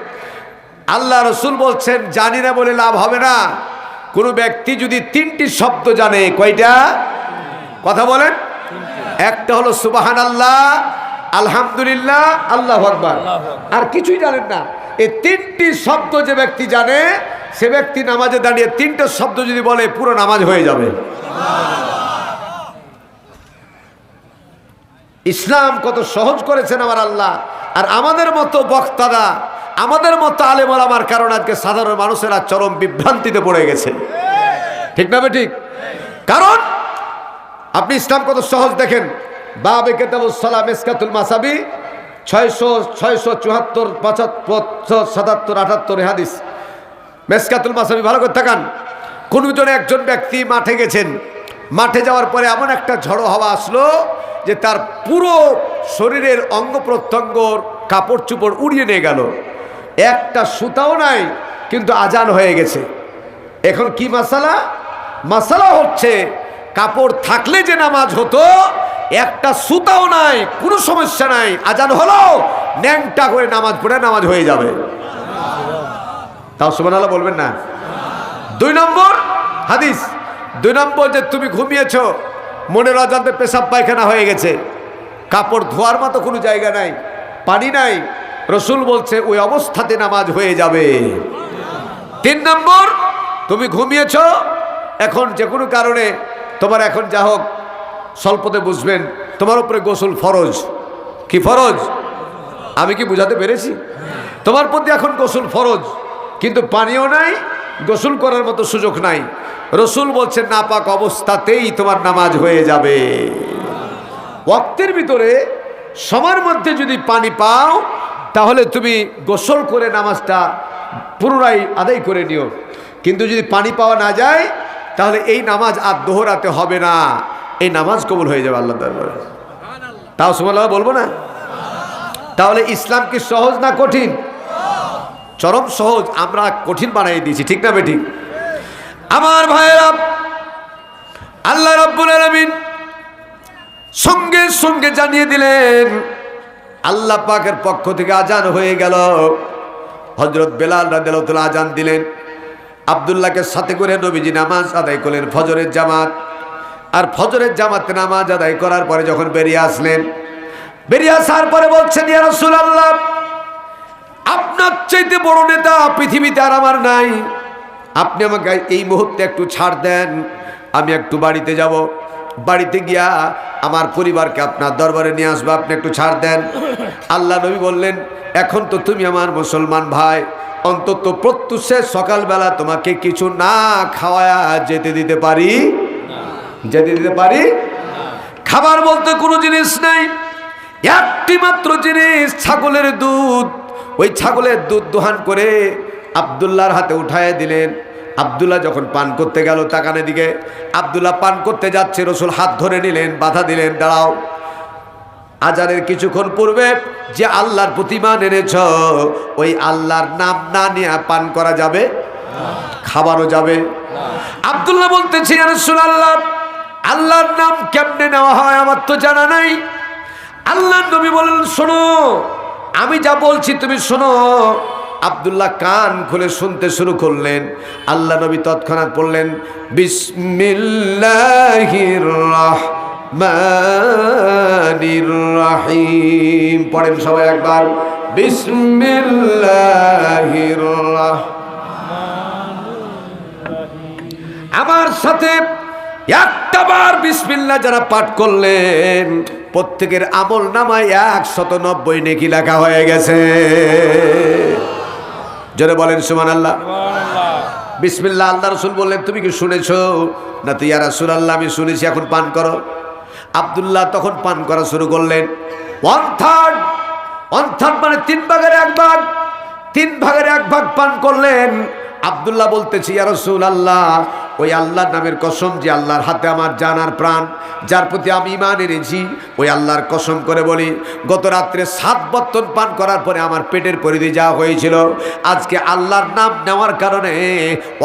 আল্লাহ রাসূল বলছেন, জানি না বলে লাভ হবে না। কোনো ব্যক্তি যদি তিনটি শব্দ জানে, কয়টা? কথা বলেন। একটা হলো সুবহানাল্লাহ, আলহামদুলিল্লাহ, আল্লাহু আকবার, আর কিছুই জানেন না। এই তিনটি শব্দ যে ব্যক্তি জানে, সে ব্যক্তি নামাজে দাঁড়িয়ে তিনটা শব্দ যদি বলে, পুরো নামাজ হয়ে যাবে। ইসলাম কত সহজ করেছেন আমার আল্লাহ। আর আমাদের মতো বক্তারা, আমাদের মতো আলেম ওলামার কারণে আজকে সাধারণ মানুষেরা চরম বিভ্রান্তিতে পড়ে গেছে। ঠিক না? ঠিক। কারণ আপনি ইসলাম কত সহজ দেখেন। বাবে কিতাবুস সালাহ, মিসকাতুল মাসাবি 674, 75, 77, 78 হাদিস। মিসকাতুল মাসাবি ভালো করে তাকান। একজন ব্যক্তি মাঠে গেছেন। মাঠে যাওয়ার পরে এমন একটা ঝড়ো হাওয়া আসলো যে তার পুরো শরীরের অঙ্গ প্রত্যঙ্গর কাপড় চোপড় উড়িয়ে নিয়ে গেল। একটা সুতাও নাই, কিন্তু আজান হয়ে গেছে। এখন কি মাসালা? মাসালা হচ্ছে, কাপড় থাকলে যে নামাজ হতো, একটা সুতাও নাই, কোনো সমস্যা নাই, আজান হলো, ন্যাংটা করে নামাজ পড়ে নামাজ হয়ে যাবে। তাও সুবহানাল্লাহ বলবেন না? 2 নম্বর হাদিস। 2 নম্বর, যে তুমি ঘুমিয়েছো, মনের অজান্তে পেশাব পায়খানা হয়ে গেছে, কাপড় ধোয়ার মতো কোনো জায়গা নাই, পানি নাই, রসুল বলছে ওই অবস্থাতে নামাজ হয়ে যাবে। 3 নম্বর, তুমি ঘুমিয়েছো, এখন যে কোনো কারণে তোমার, এখন যা হোক স্বল্পতে বুঝবেন, তোমার উপরে গোসল ফরজ। কি ফরজ? আমি কি বুঝাতে পেরেছি? তোমার প্রতি এখন গোসল ফরজ, কিন্তু পানিও নাই, গোসল করার মতো সুযোগ নাই। রসুল বলছেন নাপাক অবস্থাতেই তোমার নামাজ হয়ে যাবে। ওয়াক্তের ভিতরে সময়ের মধ্যে যদি পানি পাও, তাহলে তুমি গোসল করে নামাজটা পুনরায় আদায় করে নিও। কিন্তু যদি পানি পাওয়া না যায়, তাহলে এই নামাজ আর দোহরাতে হবে না। এই নামাজ কবুল হয়ে যাবে আল্লাহ দরবারে। তাও সুবহানাল্লাহ বলবো না? তাহলে ইসলাম কি সহজ না কঠিন? চরম সহজ, আমরা কঠিন বানাই দিয়েছি, ঠিক না বেঠিক? আমার ভাইয়েরা, আল্লাহ রাব্বুল আলামিন সঙ্গে সঙ্গে জানিয়ে দিলেন, আল্লাহ পাকের পক্ষ থেকে আজান হয়ে গেল। হযরত বেলাল রাদিয়াল্লাহু তাআলা আজান দিলেন, আব্দুল্লাহকে সাথে করে নবীজি নামাজ আদায় করলেন ফজরের জামাত। আর ফজরের জামাতে নামাজ আদায় করার পরে যখন বেরিয়ে আসলেন, বেরিয়ে আসার পরে বলছেন, ইয়া রাসূলুল্লাহ, আপনার চাইতে বড় নেতা পৃথিবীতে আর আমার নাই, আপনি আমাকে এই মুহূর্তে একটু ছাড় দেন, আমি একটু বাড়িতে যাব, বাড়িতে গিয়া আমার পরিবারকে আপনার দরবারে নিয়ে আসবো, আপনি একটু ছাড় দেন। আল্লাহ নবী বললেন, এখন তো তুমি আমার মুসলমান ভাই, অন্তত প্রত্যুষে সকালবেলা তোমাকে কিছু না খাওয়ায়া যেতে দিতে পারি? যেতে দিতে পারি? খাবার বলতে কোনো জিনিস নাই, একটি মাত্র জিনিস, ছাগলের দুধ। ওই ছাগলের দুধ দোহান করে আব্দুল্লাহর হাতে উঠায় দিলেন। আব্দুল্লাহ যখন পান করতে গেল, তাকানের দিকে আব্দুল্লাহ পান করতে যাচ্ছে, রাসূল হাত ধরে নিলেন, বাধা দিলেন, দাঁড়াও, আজানের কিছুক্ষণ পূর্বে যে আল্লাহর প্রতিমান এনেছ, ওই আল্লাহর নাম না নিয়ে পান করা যাবে? খাবারও যাবে? আব্দুল্লাহ বলতেছে, ইয়া রাসূলুল্লাহ, আল্লাহর নাম কেমনে নেওয়া হয় আমার তো জানা নাই। আল্লাহর নবী বললেন, শোনো, আমি যা বলছি তুমি শোনো। আব্দুল্লাহ কান খুলে শুনতে শুরু করলেন। আল্লাহ নবী তৎক্ষণাৎ বললেন, বিসমিল্লাহির রাহমানির রাহিম। পড়েন সবাই একবার, বিসমিল্লাহির আমার সাথে একটাবার বিসমিল্লাহ যারা পাঠ করলেন, প্রত্যেকের আমল নামায় 190 নেকি লেখা হয়ে গেছে। জোরে বলেন সুবহানাল্লাহ। বিসমিল্লাহ। আল্লাহ রাসূল বললেন, তুমি কি শুনেছো? না তো ইয়া রাসূলুল্লাহ, আমি শুনেছি, এখন পান করো। আব্দুল্লাহ তখন পান করা শুরু করলেন। 1/3 মানে 3 ভাগের 1 ভাগ, 3 ভাগের 1 ভাগ পান করলেন। আব্দুল্লাহ বলতেছি, ইয়া রাসূলুল্লাহ, ওই আল্লাহর নামের কসম, যে আল্লাহর হাতে আমার জান আর প্রাণ, যার প্রতি আমি ঈমান এনেছি, ওই আল্লাহর কসম করে বলি, গত রাত্রে 7 বর্তন পান করার পরে আমার পেটের পরিধি যা হয়েছিল, আজকে আল্লাহর নাম নেওয়ার কারণে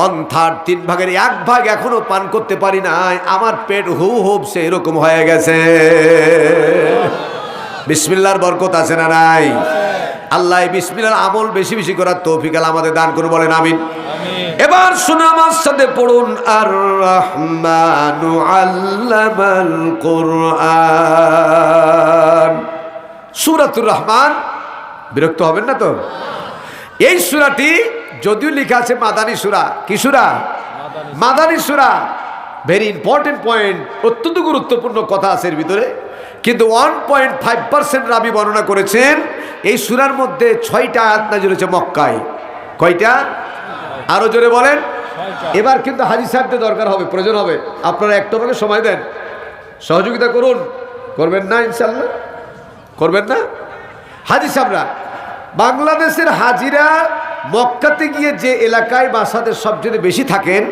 1/3 3 ভাগের 1 ভাগ এখনো পান করতে পারি নাই, আমার পেট হুবছে এরকম হয়ে গেছে। বিসমিল্লাহর বরকত আছে না নাই? আল্লাহ বিসমিল্লাহর আমল বেশি বেশি করার তৌফিক আল্লাহ আমাদের দান করুন, বলেন আমিন। এবার শুনে আমার সাথে পড়ুন, আর রহমানু আল্লামাল কুরআন। সূরাতুর রহমান। বিরক্ত হবেন না তো? এই সূরাটি যদিও লেখা আছে মাদানী সূরা। কি সূরা? মাদানী সূরা। ভেরি ইম্পর্টেন্ট পয়েন্ট, অত্যন্ত গুরুত্বপূর্ণ কথা আছে এর ভিতরে। কিন্তু 1.5% রাবি বর্ণনা করেছেন এই সূরার মধ্যে 6টা আয়াত নাযিল হয়েছে মক্কায়। কয়টা? আরো জোরে বলেন। এবার কিন্তু হাজী সাহেবদের দরকার হবে, প্রয়োজন হবে। আপনারা একটু আমাকে সময় দেন, সহযোগিতা করুন। করবেন না? ইনশাল্লাহ করবেন না? হাজী সাহেবরা, বাংলাদেশের হাজিরা মক্কাতে গিয়ে যে এলাকায় বাসাদের সবচেয়ে বেশি থাকেন,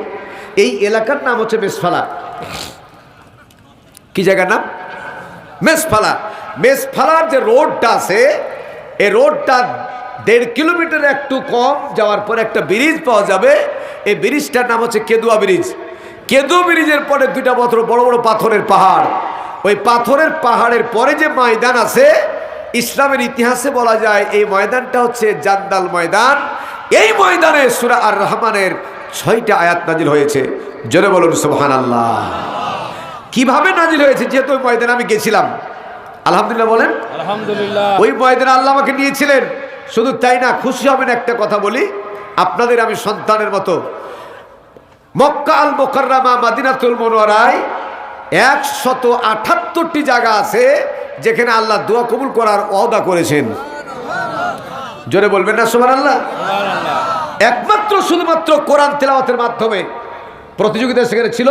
এই এলাকার নাম হচ্ছে মেসফালা। কি জায়গার নাম? মেসফালা। মেসফালার যে রোডটা আছে, এই রোডটা 1.5 কিলোমিটার একটু কম যাওয়ার পর একটা ব্রিজ পাওয়া যাবে। এই ব্রিজটার নাম হচ্ছে কেদুয়া ব্রিজ। কেদুয়া ব্রিজের পরে 2টা বড় বড় পাথরের পাহাড়। ওই পাথরের পাহাড়ের পরে যে ময়দান আছে, ইসলামের ইতিহাসে বলা যায় এই ময়দানটা হচ্ছে জান্দাল ময়দান। এই ময়দানে সূরা আর রহমানের 6টা আয়াত নাজিল হয়েছে। জোরে বলুন সুবহানাল্লাহ। কিভাবে নাজিল হয়েছে? যেহেতু ওই ময়দানে আমি গেছিলাম, আলহামদুলিল্লাহ বলেন। আলহামদুলিল্লাহ। ওই ময়দানে আল্লাহ আমাকে নিয়েছিলেন। শুধু তাই না, খুশি হবেন একটা কথা বলি আপনাদের, আমি সন্তানের মতো। মক্কা আল মুকাররমা মদিনাতুল মুনাওয়ারায় 178টি জায়গা আছে যেখানে আল্লাহ দোয়া কবুল করার ওয়াদা করেছেন। জোরে বলবেন না সুবহানাল্লাহ। একমাত্র শুধুমাত্র কোরআন তেলাওয়াতের মাধ্যমে প্রতিযোগিতা সেখানে ছিল।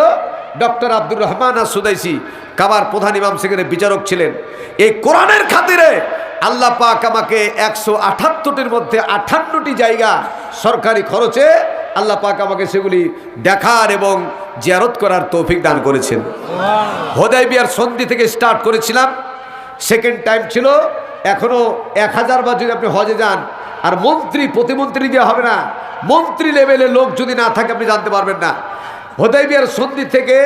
ডক্টর আব্দুর রহমান আস-সুদাইসি কাবার প্রধান ইমাম সেখানে বিচারক ছিলেন। এই কোরআনের খাতিরে আল্লাহ পাক আমাকে 178টির মধ্যে 58টি জায়গা সরকারি খরচে আল্লাহ পাক আমাকে সেগুলি দেখার এবং জিয়ারত করার তৌফিক দান করেছেন। হুদায়বিয়ার সন্ধি থেকে স্টার্ট করেছিলাম, সেকেন্ড টাইম ছিল। এখনো 1000 বার যদি আপনি হজে যান, আর মন্ত্রী প্রতিমন্ত্রী দিয়ে হবে না, মন্ত্রী লেভেলের লোক যদি না থাকে আপনি জানতে পারবেন না। হুদায়বিয়ার সন্ধি থেকে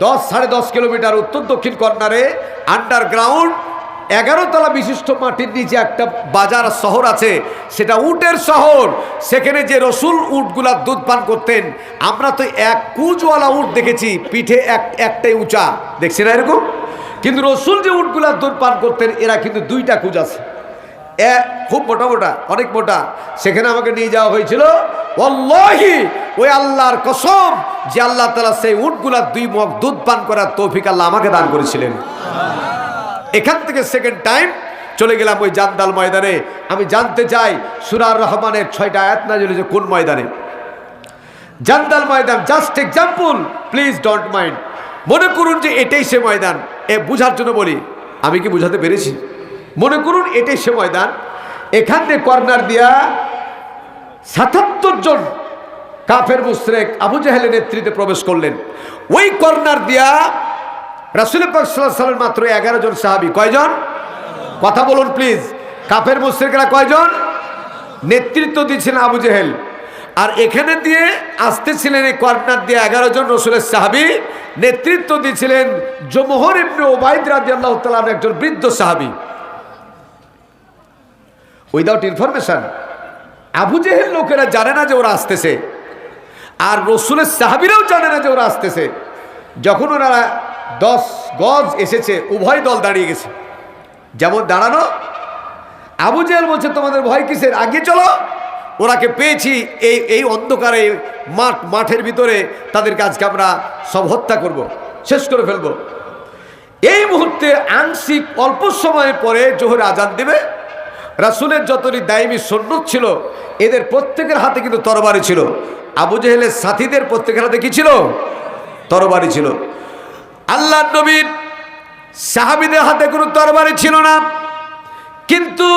10-10.5 কিলোমিটার উত্তর দক্ষিণ কর্নারে আন্ডারগ্রাউন্ড 11 তলা বিশিষ্ট মাটির নিচে একটা বাজার শহর আছে, সেটা উটের শহর। সেখানে যে রসুল উটগুলার দুধ পান করতেন, আমরা তো এক কুচওয়ালা উট দেখেছি, পিঠে একটাই উঁচা, দেখছি না এরকম? কিন্তু রসুল যে উটগুলার দুধ পান করতেন, এরা কিন্তু 2টা কুচ আছে, খুব মোটা মোটা, অনেক মোটা। সেখানে আমাকে নিয়ে যাওয়া হয়েছিল। ওয়াল্লাহি, ওই আল্লাহর কসম, যে আল্লাহ তাআলা সেই উটগুলার 2 মগ দুধ পান করার তৌফিক আল্লাহ আমাকে দান করেছিলেন। এখান থেকে সেকেন্ড টাইম চলে গেলাম ওই জান্দাল ময়দানে। আমি জানতে চাই সূরা রহমানের 6টা আয়াত নাযিল হয়েছে কোন ময়দানে? জান্দাল ময়দান। Just example, please don't mind. মনে করুন যে এটাই সে ময়দান, বুঝার জন্য বলি, আমি কি বুঝাতে পেরেছি? মনে করুন এটাই সে ময়দান। এখান থেকে কর্নার দিয়া 77 জন কাফের মুশরিক আবু জাহেলের নেতৃত্বে প্রবেশ করলেন। ওই কর্নার দিয়া রাসূল পাক সাল্লাল্লাহু আলাইহি ওয়াসাল্লাম মাত্র 11 জন সাহাবী। কয়জন? কথা বলুন প্লিজ। কাফের মুশরিকরা কয়জন? নেতৃত্ব দিচ্ছিলেন আবু জাহেল। আর এখানে দিয়ে আসতেছিলেন এই কর্নার দিয়ে 11 জন রাসূলের সাহাবী, নেতৃত্ব দিচ্ছিলেন জমহর ইবনে উবাইদ রাদিয়াল্লাহু তাআলা, একজন বৃদ্ধ সাহাবী। উইদাউট ইনফরমেশন আবু জাহেল লোকেরা জানে না যে ওরা আসতেছে, আর রাসূলের সাহাবীরাও জানে না যে ওরা আসতেছে। যখন ওনারা 10 গজ এসেছে, উভয় দল দাঁড়িয়ে গেছে। যেমন দাঁড়ানো, আবু জাহেল বলছে তোমাদের ভয় কিসের, আগে চলো, ওরাকে পেয়েছি এই অন্ধকারে মাঠের ভিতরে, তাদেরকে আজকে আমরা সব হত্যা করব, শেষ করে ফেলব। এই মুহূর্তে আংশিক অল্প সময় পরে জোহর আজান দেবে। রাসূলের যতটি দায়মি সুন্নত ছিল, এদের প্রত্যেকের হাতে কিন্তু তরবারি ছিল। আবু জাহেলের সাথীদের প্রত্যেকের হাতে কি ছিল? তরবারি ছিল। আল্লাহর নবীর সাহাবীদের হাতে কোনো তরবারি ছিল না। কিন্তু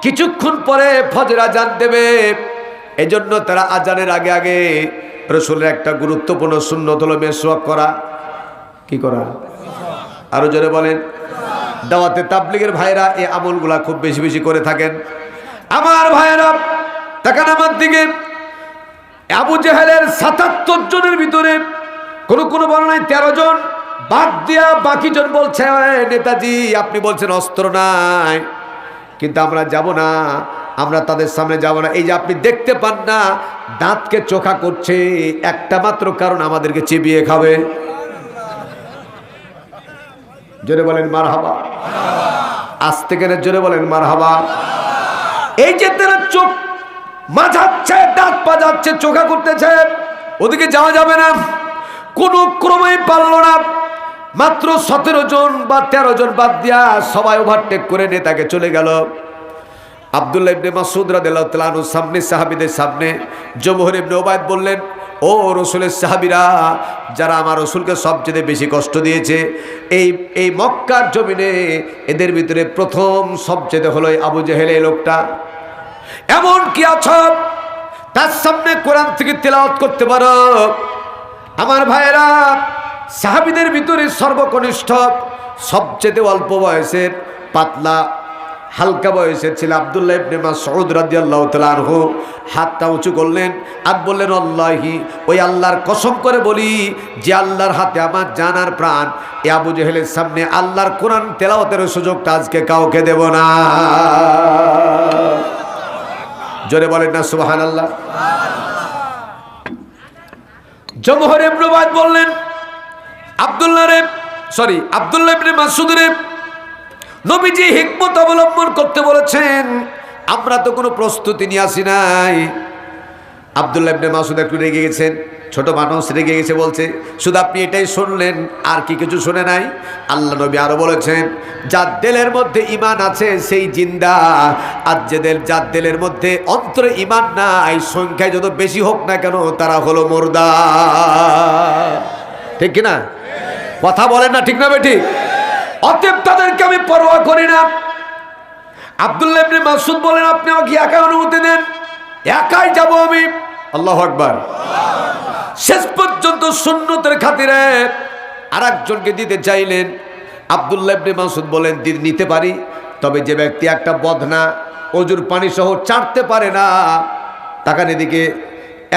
কিছুক্ষণ পরে ফজর আজান দেবে, এজন্য তারা আজানের আগে আগে রাসূলের একটা গুরুত্বপূর্ণ সুন্নত হলো মেসওয়াক করা। কি করা? আরো জোরে বলেন। দাওয়াতে তাবলীগের ভাইরা এই আমলগুলা খুব বেশি বেশি করে থাকেন। আমার ভাইরা তাকান আমার দিকে। আবু জাহেলের 77 জনের ভিতরে কোন বর্ণনায় 13 জন বাদ দিয়া বাকি জন বলছে, নেতাজি আপনি বলছেন অস্ত্র নাই, কিন্তু আমরা যাব না, আমরা তাদের সামনে যাব না। এই যে আপনি দেখতে পান না দাঁতকে চোখা করছে, একটা মাত্র কারণ, আমাদেরকে চিবিয়ে খাবে। জোরে বলেন মারহাবা। আস্তে করে জোরে বলেন মারহাবা। এই যে তারা চোখ মাঝাচ্ছে, দাঁত পাজাচ্ছে, চোখা করতেছে, ওদিকে যাওয়া যাবে না, কোনো ক্রমেই পারল না। মাত্র 17 জন বা 13 জন বাদ দিয়া সবাই ওভারটেক করে নেতাকে চলে গেল। আব্দুল্লাহ ইবনে মাসউদ রাদিয়াল্লাহু তাআলা আনহু সামনে, সাহাবীদের সামনে জমহর ইবনে উবাইদ বললেন, ও রসুলের সাহাবীরা, যারা আমার রসুলকে সবচেয়ে বেশি কষ্ট দিয়েছে এই মক্কার জমিনে, এদের ভিতরে প্রথম সবচেয়ে হলো আবু জাহেল। এই লোকটা এমন কি আছো তার সামনে কোরআন থেকে তেলাওয়াত করতে পারো? আমার ভাইয়েরা, সাহাবীদের ভিতরে সর্বকনিষ্ঠ, সবচেয়ে অল্প বয়সের, পাতলা হালকা বয়সের ছিল আব্দুল্লাহ ইবনে মাসউদ রাদিয়াল্লাহু তাআলা আনহু। হাতটা উঁচু করলেন আর বললেন, আল্লাহি, ওই আল্লাহর কসম করে বলি যে আল্লাহর হাতে আমার জান আর প্রাণ, এ আবু জাহেলের সামনে আল্লাহর কোরআন তেলাওয়াতের সুযোগটা আজকে কাউকে দেব না। জোরে বলেন না সুবহানাল্লাহ। জমহর ইবনে উবাইদ বললেন, আব্দুল্লাহ ইবনে মাসউদ রে, নবীজি হিকমত অবলম্বন করতে বলেছেন, আমরা তো কোনো প্রস্তুতি নিয়ে আসি নাই। আব্দুল্লাহ ইবনে মাসউদ একটু রেগে গেছেন, ছোট মানুষ রেগে গেছে, বলছে শুধু আপনি এটাই শুনলেন আর কি কিছু শুনে নাই? আল্লাহ নবী আরো বলেছেন, যার দিলের মধ্যে ঈমান আছে সেই জিন্দা, আর যার দিলের মধ্যে অন্তরে ঈমান নাই, সংখ্যায় যত বেশি হোক না কেন তারা হলো মুর্দা। ঠিক কিনা? কথা বলেন না ঠিক না বেঠিক? অতএব তাদেরকে আমি পরোয়া করি না। আব্দুল্লাহ ইবনে মাসউদ বলেন, আপনি আমাকে একা অনুমতি দেন, একাই যাব আমি। আল্লাহু আকবার। শেষ পর্যন্ত সুন্নতের খাতিরে আরেকজনকে দিতে চাইলেন। আব্দুল্লাহ ইবনে মাসউদ বলেন নিতে পারি, তবে যে ব্যক্তি একটা বদনা অজুর পানি সহ চাটতে পারে না। তাকান এদিকে,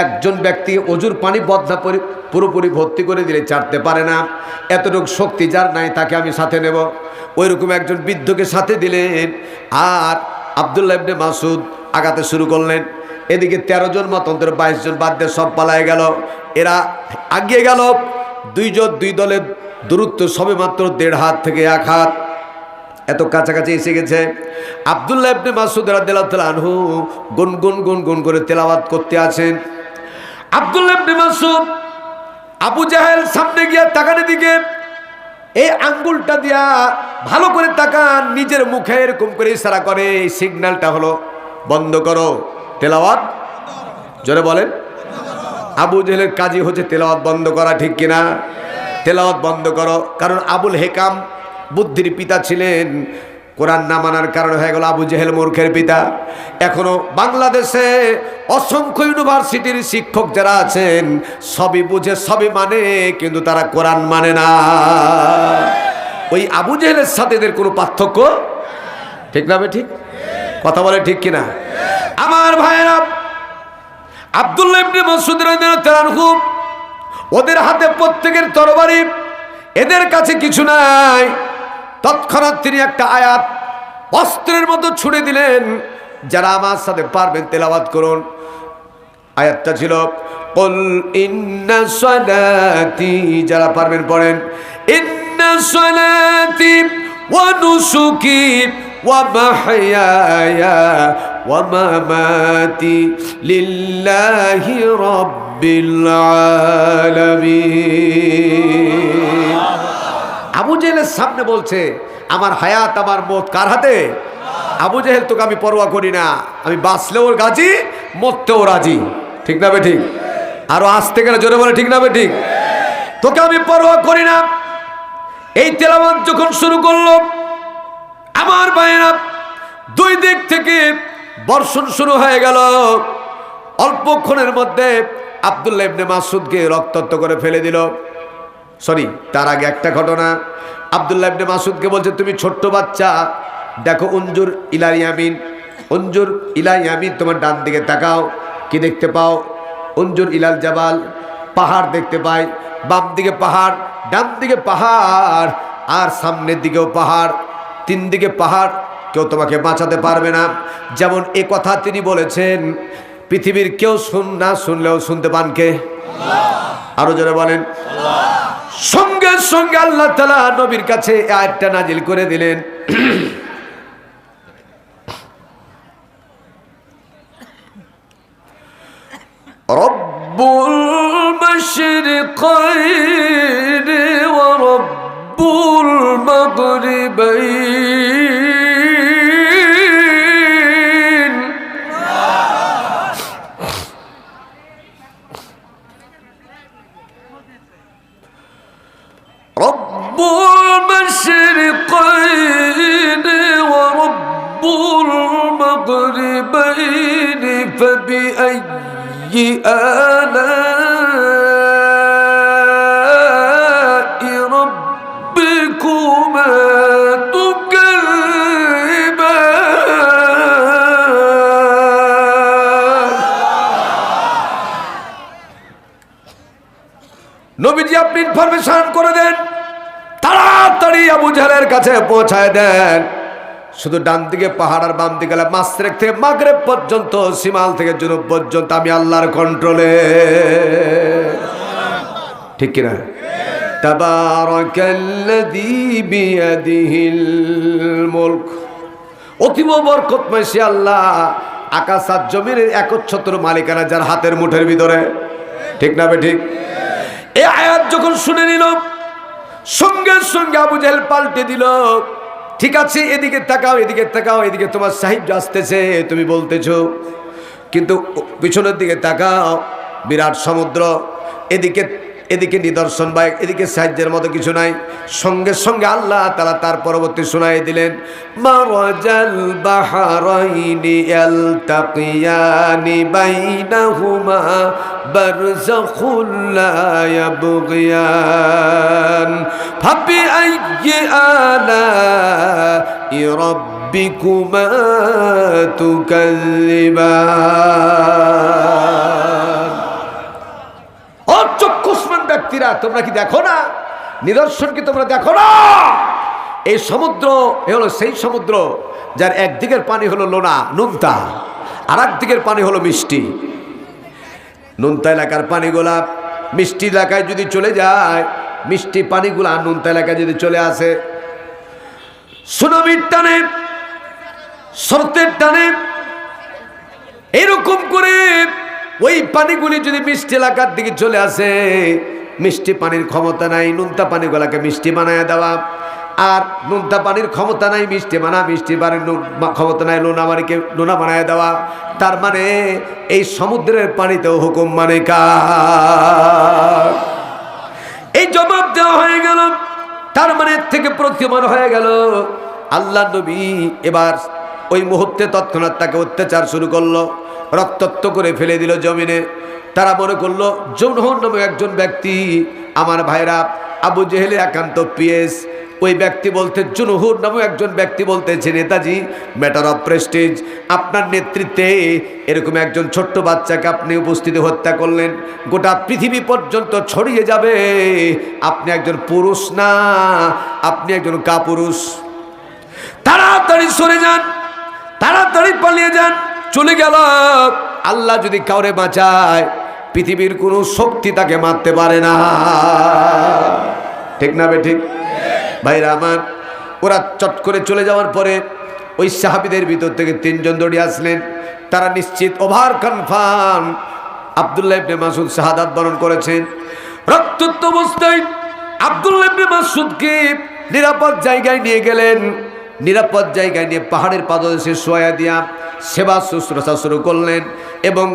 একজন ব্যক্তি অজুর পানি বদনা পুরোপুরি ভর্তি করে দিলে চাটতে পারে না, এতটুকু শক্তি যার নাই তাকে আমি সাথে নেব। ওইরকম একজন বৃদ্ধকে সাথে দিলেন, আর আব্দুল্লাহ ইবনে মাসউদ আগাতে শুরু করলেন। এদিকে 13 জন মতন্তর 22 জন বাদ দিয়ে সব পালায় গেল। এরা আগিয়ে গেল, দুই দলের দূরত্ব সবে মাত্র 1.5 হাত থেকে 1 হাত, এত কাছাকাছি এসে গেছে। আব্দুল্লাহ ইবনে মাসউদ রাদিয়াল্লাহু তাআলা আনহু গুনগুন করে তেলাওয়াত করতে আছেন। আব্দুল্লাহ ইবনে মাসউদ আবু জাহেল সামনে গিয়ে তাকান দিকে, এই আঙ্গুলটা দিয়া ভালো করে তাকান, নিজের মুখে এরকম করে ইশারা করে, এই সিগন্যালটা হলো বন্ধ করো তেলাওয়াত। জোরে বলেন। আবু জেহেলের কাজই হচ্ছে তেলাওয়াত বন্ধ করা, ঠিক কিনা? তেলাওয়াত বন্ধ করো। কারণ আবুল হেকাম বুদ্ধির পিতা ছিলেন, কোরআন না মানার কারণে হয়ে গেল আবু জেহেল মূর্খের পিতা। এখনো বাংলাদেশে অসংখ্য ইউনিভার্সিটির শিক্ষক যারা আছেন সবই বুঝে সবই মানে, কিন্তু তারা কোরআন মানে না। ওই আবু জেহেলের সাথে এদের কোনো পার্থক্য, ঠিক না? ঠিক কথা বলে, ঠিক কিনা? আমার ভাইয়েরা, আব্দুল্লাহ ইবনে মাসউদ রাদিয়াল্লাহু তাআলা আনহু, ওদের হাতে প্রত্যেকের তরবারি, এদের কাছে কিছু নাই। তৎক্ষণাৎ তিনি একটা আয়াত অস্ত্রের মতো ছুড়ে দিলেন। যারা আমার সাথে পারবেন তেলাওয়াত করুন। আয়াতটা ছিল কুল ইন্না সালাতি, যারা পারবেন পড়েন, ইন্না সালাতি ওয়া নুসুকি ওয়া মাহইয়ায়া ওয়া মামাতি লিল্লাহি রাব্বিল আলামিন। আবু জেহেলের সামনে বলছে আমার হায়াত আমার মত কার হাতে? আবু জেহেল, তোকে আমি পরোয়া করি না, আমি বাঁচলেও রাজি, মরতেও রাজি, ঠিক না ঠিক? আরো আসতে গেলে জোরে বলে, ঠিক না ঠিক? তোকে আমি পরোয়া করি না। এই তেলাওয়াত যখন শুরু করলো, আমার ভাইয়েরা, দুই দিক থেকে বর্ষণ শুরু হয়ে গেল। অল্পক্ষণের মধ্যে আব্দুল্লাহ ইবনে মাসউদকে রক্তাক্ত করে ফেলে দিল। সরি, তার আগে একটা ঘটনা। আব্দুল্লাহ ইবনে মাসউদকে বলছে, তুমি ছোট্ট বাচ্চা, দেখো উনজুর ইলা ইয়ামিন, উনজুর ইলা ইয়ামিন, তোমার ডান দিকে তাকাও, কি দেখতে পাও? উনজুর ইলাল জাবাল, পাহাড় দেখতে পাই। বাম দিকে পাহাড়, ডান দিকে পাহাড়, আর সামনের দিকেও পাহাড়, 3 দিকে পাহাড়, কেউ তোমাকে বাঁচাতে পারবে না। যেমন এ কথা তিনি বলেছেন, পৃথিবীর কেউ না শুনলেও শুনতে পান কে? আরো জোরে বলেন। সঙ্গে সঙ্গে আল্লাহ তাআলা নবীর কাছে আয়াতটা নাজিল করে দিলেন। রব্বুল মাশরিকাইনি ওয়া রব্বুল মাগরিবাইন, رب المشرقين ورب المغربين فبأي آلاء ربكما تكذبان। নবীজি আপনি ইনফরমেশন করে দেন, তাড়াতাড়ি আবু জেহেলের কাছে পৌঁছায় দেন। শুধু ডান দিকে পাহাড় আর বাম দিকে মাশরিক থেকে মাগরিব পর্যন্ত, শিমাল থেকে জুনুব পর্যন্ত আমি আল্লাহর কন্ট্রোলে, ঠিক কিনা? তাবারাকাল্লাযী বিয়াদিহিল মুলক, অতীব বরকতময় সে আল্লাহ, আকাশ আর জমিনের একচ্ছত্র মালিকানা যার হাতের মুঠের ভিতরে, ঠিক না ঠিক? এই আয়াত যখন শুনে নিল, সঙ্গে সঙ্গে আবু জেহেল পাল্টে দিল, ঠিক আছে এদিকে তাকাও, এদিকে তাকাও, এদিকে তোমার সাহিব আসতেছে তুমি বলতেছো, কিন্তু পিছনের দিকে তাকাও, বিরাট সমুদ্র, এদিকে নিদর্শন বা এদিকে সাহায্যের মতো কিছু নাই। সঙ্গে সঙ্গে আল্লাহ তাআলা তার পরবর্তী শোনায় দিলেন, মারাজাল বাহরাইনি ইয়ালতাকিয়ানি বাইনাহুমা বারযাখুল লা ইয়াবগিয়ান ফাবি আইয়ি আলা'i রাব্বিকুমা তুকাল্লিবান। ও চক্ষুষ্মান ব্যক্তিরা, তোমরা কি দেখো না? নিদর্শন কি তোমরা দেখো না? এই সমুদ্র এ হলো সেই সমুদ্র যার একদিকের পানি হলো লোনা নুনতা, আর একদিকের পানি হলো মিষ্টি। নুনতা এলাকার পানিগুলা মিষ্টি এলাকায় যদি চলে যায়, মিষ্টি পানিগুলা নুনতা এলাকায় যদি চলে আসে, সুনামির টানে, স্রোতের টানে, এরকম করে ওই পানিগুলি যদি মিষ্টি এলাকার দিকে চলে আসে, মিষ্টি পানির ক্ষমতা নাই নুনতা পানিগুলাকে মিষ্টি বানায় দেওয়া, আর নুনতা পানির ক্ষমতা নাই মিষ্টি বানা, মিষ্টি পানির ক্ষমতা নাই লোনা বানায় দেওয়া। তার মানে এই সমুদ্রের পানিতেও হুকুম মানে কার? এই জবাব দেওয়া হয়ে গেল। তার মানে থেকে প্রতীয়মান হয়ে গেল আল্লাহ নবী এবার ওই মুহূর্তে তৎক্ষণাৎ তাকে অত্যাচার শুরু করলো, রক্তাক্ত করে ফেলে দিল জমিনে। তারা মনে করলো জৌনহর নামে একজন ব্যক্তি, আমার ভাইরা, আবু জেহেলের একান্ত পিএস। ওই ব্যক্তি বলতে, জুনহুর নামে একজন ব্যক্তি বলতেছে, নেতাজি, ম্যাটার অফ প্রেস্টিজ, আপনার নেতৃত্বে এরকম একজন ছোট্ট বাচ্চাকে আপনি উপস্থিতি হত্যা করলেন, গোটা পৃথিবী পর্যন্ত ছড়িয়ে যাবে। আপনি একজন পুরুষ না, আপনি একজন কাপুরুষ। তাড়াতাড়ি সরে যান, তাড়াতাড়ি পালিয়ে যান। চলে গেল। আল্লাহ যদি কাউরে বাঁচায়, পৃথিবীর কোনো শক্তি তাকে মারতে পারে না। ঠিক না বে ঠিক? ভাইরা আমার, ওরা চট করে চলে যাওয়ার পরে ওই সাহাবীদের ভিতর থেকে 3 জন দৌড়ে আসলেন। তারা নিশ্চিত, ওভার কনফার্ম, আব্দুল্লাহ ইবনে মাসউদ শাহাদাত বরণ করেছেন। রক্তাক্ত অবস্থায় আব্দুল্লাহ ইবনে মাসউদকে নিরাপদ জায়গায় নিয়ে গেলেন। নিরাপদ জায়গায় নিয়ে পাহাড়ের পাদদেশে শোয়া দিয়া সেবা শুশ্রূষা শুরু করলেন, এবং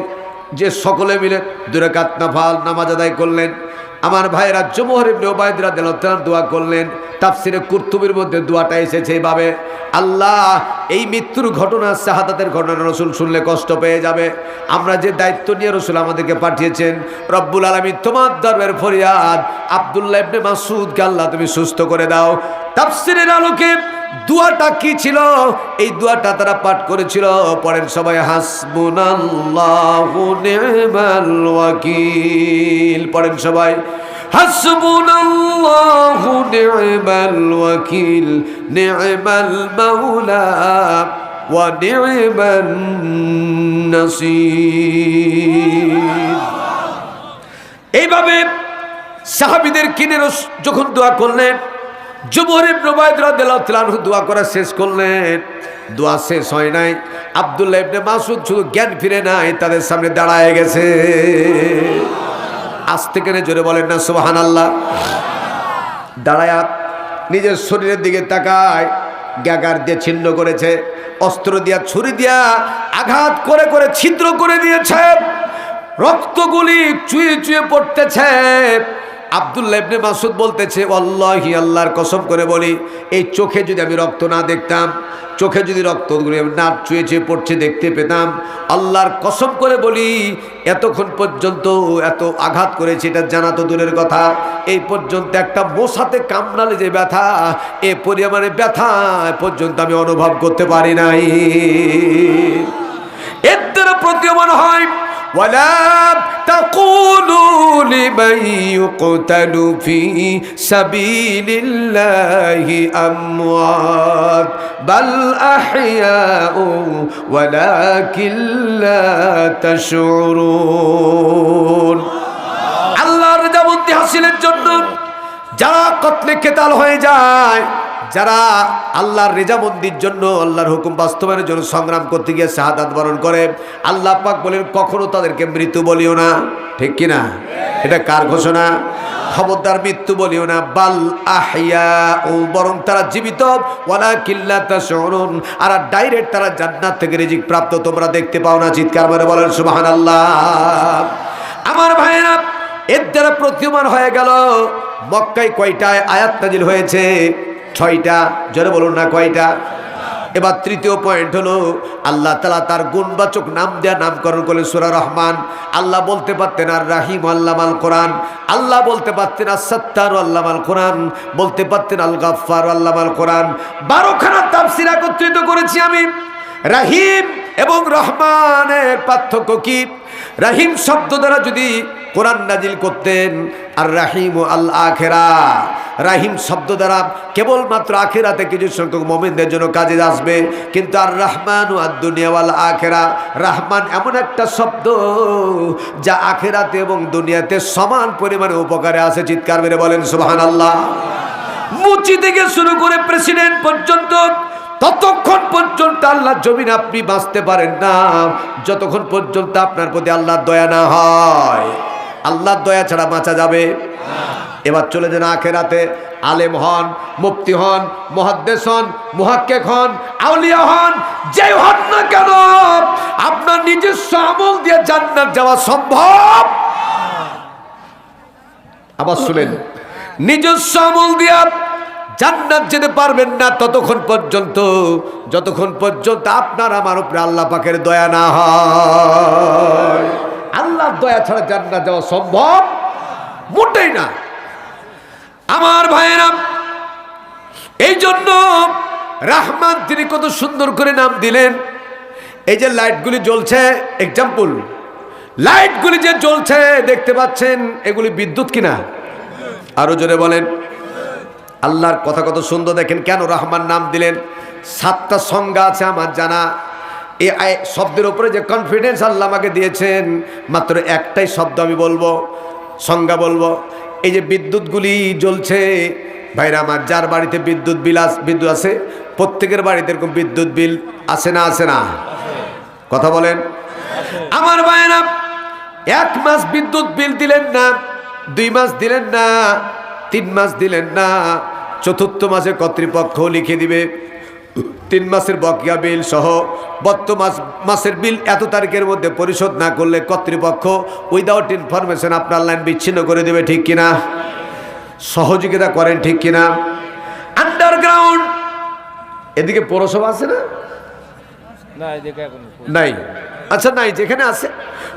যে সকলে মিলে 2 রাকাত নফল নামাজ আদায় করলেন। আমার ভাইরা, জুমহুর ইবনে উবাইদ রাদিয়াল্লাহু তাআলা দোয়া করলেন। তাফসিরে কুরতুবির মধ্যে দোয়াটা এসেছে এইভাবে, আল্লাহ, এই মৃত্যুর ঘটনা, শাহাদাতের ঘটনা রাসূল শুনলে কষ্ট পেয়ে যাবে। আমরা যে দায়িত্ব নিয়ে রাসূল আমাদেরকে পাঠিয়েছেন, রব্বুল আলামিন তোমার দরবারে ফরিয়াদ, আব্দুল্লাহ ইবনে মাসউদকে আল্লাহ তুমি সুস্থ করে দাও। তাফসিরের আলোকে দোয়াটা কি ছিল, এই দোয়াটা তারা পাঠ করেছিল। পড়েন সবাই, হাসবুনাল্লাহু নি'মাল ওয়াকিল। পড়েন সবাই, হাসবুনাল্লাহু নি'মাল ওয়াকিল, নি'মাল মাওলা ওয়া নি'মান নাসির। এইভাবে সাহাবীদের কিনে যখন দোয়া করলেন, জুমহুর ইবনে উবাইদ রাদিয়াল্লাহু তাআলা আনহু দোয়া করা শেষ করলেন। দোয়া শেষ হয় নাই, আব্দুল্লাহ ইবনে মাসউদ শুধু জ্ঞান ফিরে নাই, তাদের সামনে দাঁড়ায় গেছে। আস্তে করে জোরে বলেন না সুবহানাল্লাহ। দাঁড়ায়া নিজের শরীরের দিকে তাকায়, গ্যাগার দিয়ে ছিন্ন করেছে, অস্ত্র দিয়া ছুরি দিয়া আঘাত করে করে ছিদ্র করে দিয়েছে, রক্তগুলি চুয়ে চুয়ে পড়তেছে। আব্দুল্লাহ ইবনে মাসউদ বলতেছে, ওয়াল্লাহি, আল্লাহর কসম করে বলি, এই চোখে যদি আমি রক্ত না দেখতাম, চোখে যদি রক্তগুলি না চুয়ে চুয়ে পড়ছে দেখতে পেতাম, আল্লাহর কসম করে বলি, এতক্ষণ পর্যন্ত এত আঘাত করেছে এটা জানা তো দূরের কথা, এই পর্যন্ত একটা মশাতে কামড়ালে যে ব্যথা, এ পরিমাণে ব্যথা পর্যন্ত আমি অনুভব করতে পারি নাই। এর দ্বারা প্রতীয়মান হয়, ولا تقولوا لمن يقتل في سبيل الله أموات بل أحياء ولكن لا تشعرون। আল্লাহর রেজামন্দি হাসিলের জন্য যারা কতলে কেতাল হয়ে যায়, যারা আল্লাহর রেজামন্দির জন্য, আল্লাহর হুকুম বাস্তবায়নের জন্য সংগ্রাম করতে গিয়ে শাহাদাত বরণ করে, আল্লাহ পাক বলেন কখনো তাদেরকে মৃত্যু বলিও না। ঠিক কিনা? এটা কার ঘোষণা? খবরদার মৃত্যু বলিও না, বাল আহইয়া, বরং তারা জীবিত, ওয়ালাকিন লা তাশউরুন, আর ডাইরেক্ট তারা জান্নাত থেকে রিজিক প্রাপ্ত তোমরা দেখতে পাও না। চিৎকার করে বলেন সুবহানাল্লাহ। আমার ভাইরা, এর দ্বারা প্রতীয়মান হয়ে গেল মক্কায় কয়টায় আয়াত নাজিল হয়েছে? 6টা। জোরে বলুন না কয়টা? এবার তৃতীয় পয়েন্ট হলো আল্লাহ তাআলা তার গুণবাচক নাম দেয়া নামকরণ করলেন সূরা রহমান। আল্লাহ বলতে পারতেন আর রাহিম আল্লামাল কোরআন, আল্লাহ বলতে পারতেন আর সত্তার আল্লামাল কোরআন, বলতে পারতেন আল গাফফার আল্লামাল কোরআন। 12খানা তাফসীর একত্রিত করেছি আমি। রাহিম এবং রহমানের পার্থক্য কি? রাহিম শব্দ দ্বারা যদি কোরআন নাজিল করতেন, আর রাহিম ও আল আখেরা, রাহিম শব্দ দ্বারা কেবলমাত্র আখেরাতে কিছু সংখ্যক মুমিনদের জন্য কাজে আসবে। কিন্তু আর রহমান ও আর দুনিয়া ওয়াল আখেরা, রহমান এমন একটা শব্দ যা আখেরাতে এবং দুনিয়াতে সমান পরিমাণে উপকারে আসে। চিৎকার মেরে বলেন সুবহানাল্লাহ। মুচি থেকে শুরু করে প্রেসিডেন্ট পর্যন্ত ততক্ষণ পর্যন্ত আল্লাহ জমিন আপনি বাঁচতে পারেন না যতক্ষণ পর্যন্ত আপনার প্রতি আল্লাহর দয়া না হয়। আল্লাহর দয়া ছাড়া বাঁচা যাবে? এবার চলে যান আখেরাতে। আলেম হন, মুফতি হন, মুহাদ্দিস হন, মুহাক্কিক হন, আউলিয়া হন, যেই হন না কেন আপনার নিজস্ব আমল দিয়ে জান্নাত যাওয়া সম্ভব? আবার শুনেন, নিজস্ব আমল দিয়ে জান্নাত যেতে পারবেন না ততক্ষণ পর্যন্ত যতক্ষণ পর্যন্ত আপনার আমার উপরে আল্লাহ পাকের দয়া না হয়। আল্লাহর দয়া ছাড়া জান্নাত যাওয়া সম্ভব মোটেই না। আমার ভাইয়েরা, এই জন্য রহমান তিনি কত সুন্দর করে নাম দিলেন। এই যে লাইটগুলি জ্বলছে, এক্সাম্পল, লাইটগুলি যে জ্বলছে দেখতে পাচ্ছেন, এগুলি বিদ্যুৎ কিনা? আরো জোরে বলেন। আল্লাহর কথা কত সুন্দর। দেখেন কেন রহমান নাম দিলেন। 7টা সংজ্ঞা আছে আমার জানা। এই শব্দের উপরে যে কনফিডেন্স আল্লাহ আমাকে দিয়েছেন, মাত্র একটাই শব্দ আমি বলবো, সংজ্ঞা বলবো। এই যে বিদ্যুৎগুলি জ্বলছে, ভাইরা আমার, যার বাড়িতে বিদ্যুৎ আছে, প্রত্যেকের বাড়িতে এরকম বিদ্যুৎ বিল আসে না? আসে না? কথা বলেন। আমার ভাইরা, 1 মাস বিদ্যুৎ বিল দিলেন না, 2 মাস দিলেন না, 3 মাস দিলেন না, 4র্থ মাসে কর্তৃপক্ষ লিখে দিবে 3 মাসের বকেয়া বিল সহ বর্তমান মাসের বিল এত তারিখের মধ্যে পরিশোধ না করলে কর্তৃপক্ষ উইদাউট ইনফরমেশন আপনার লাইন বিচ্ছিন্ন করে দেবে। ঠিক কিনা? সহযোগিতা করেন, ঠিক কিনা? আন্ডারগ্রাউন্ড এদিকে পৌরসভা আছে না? নাই। আচ্ছা, নাই, যেখানে আছে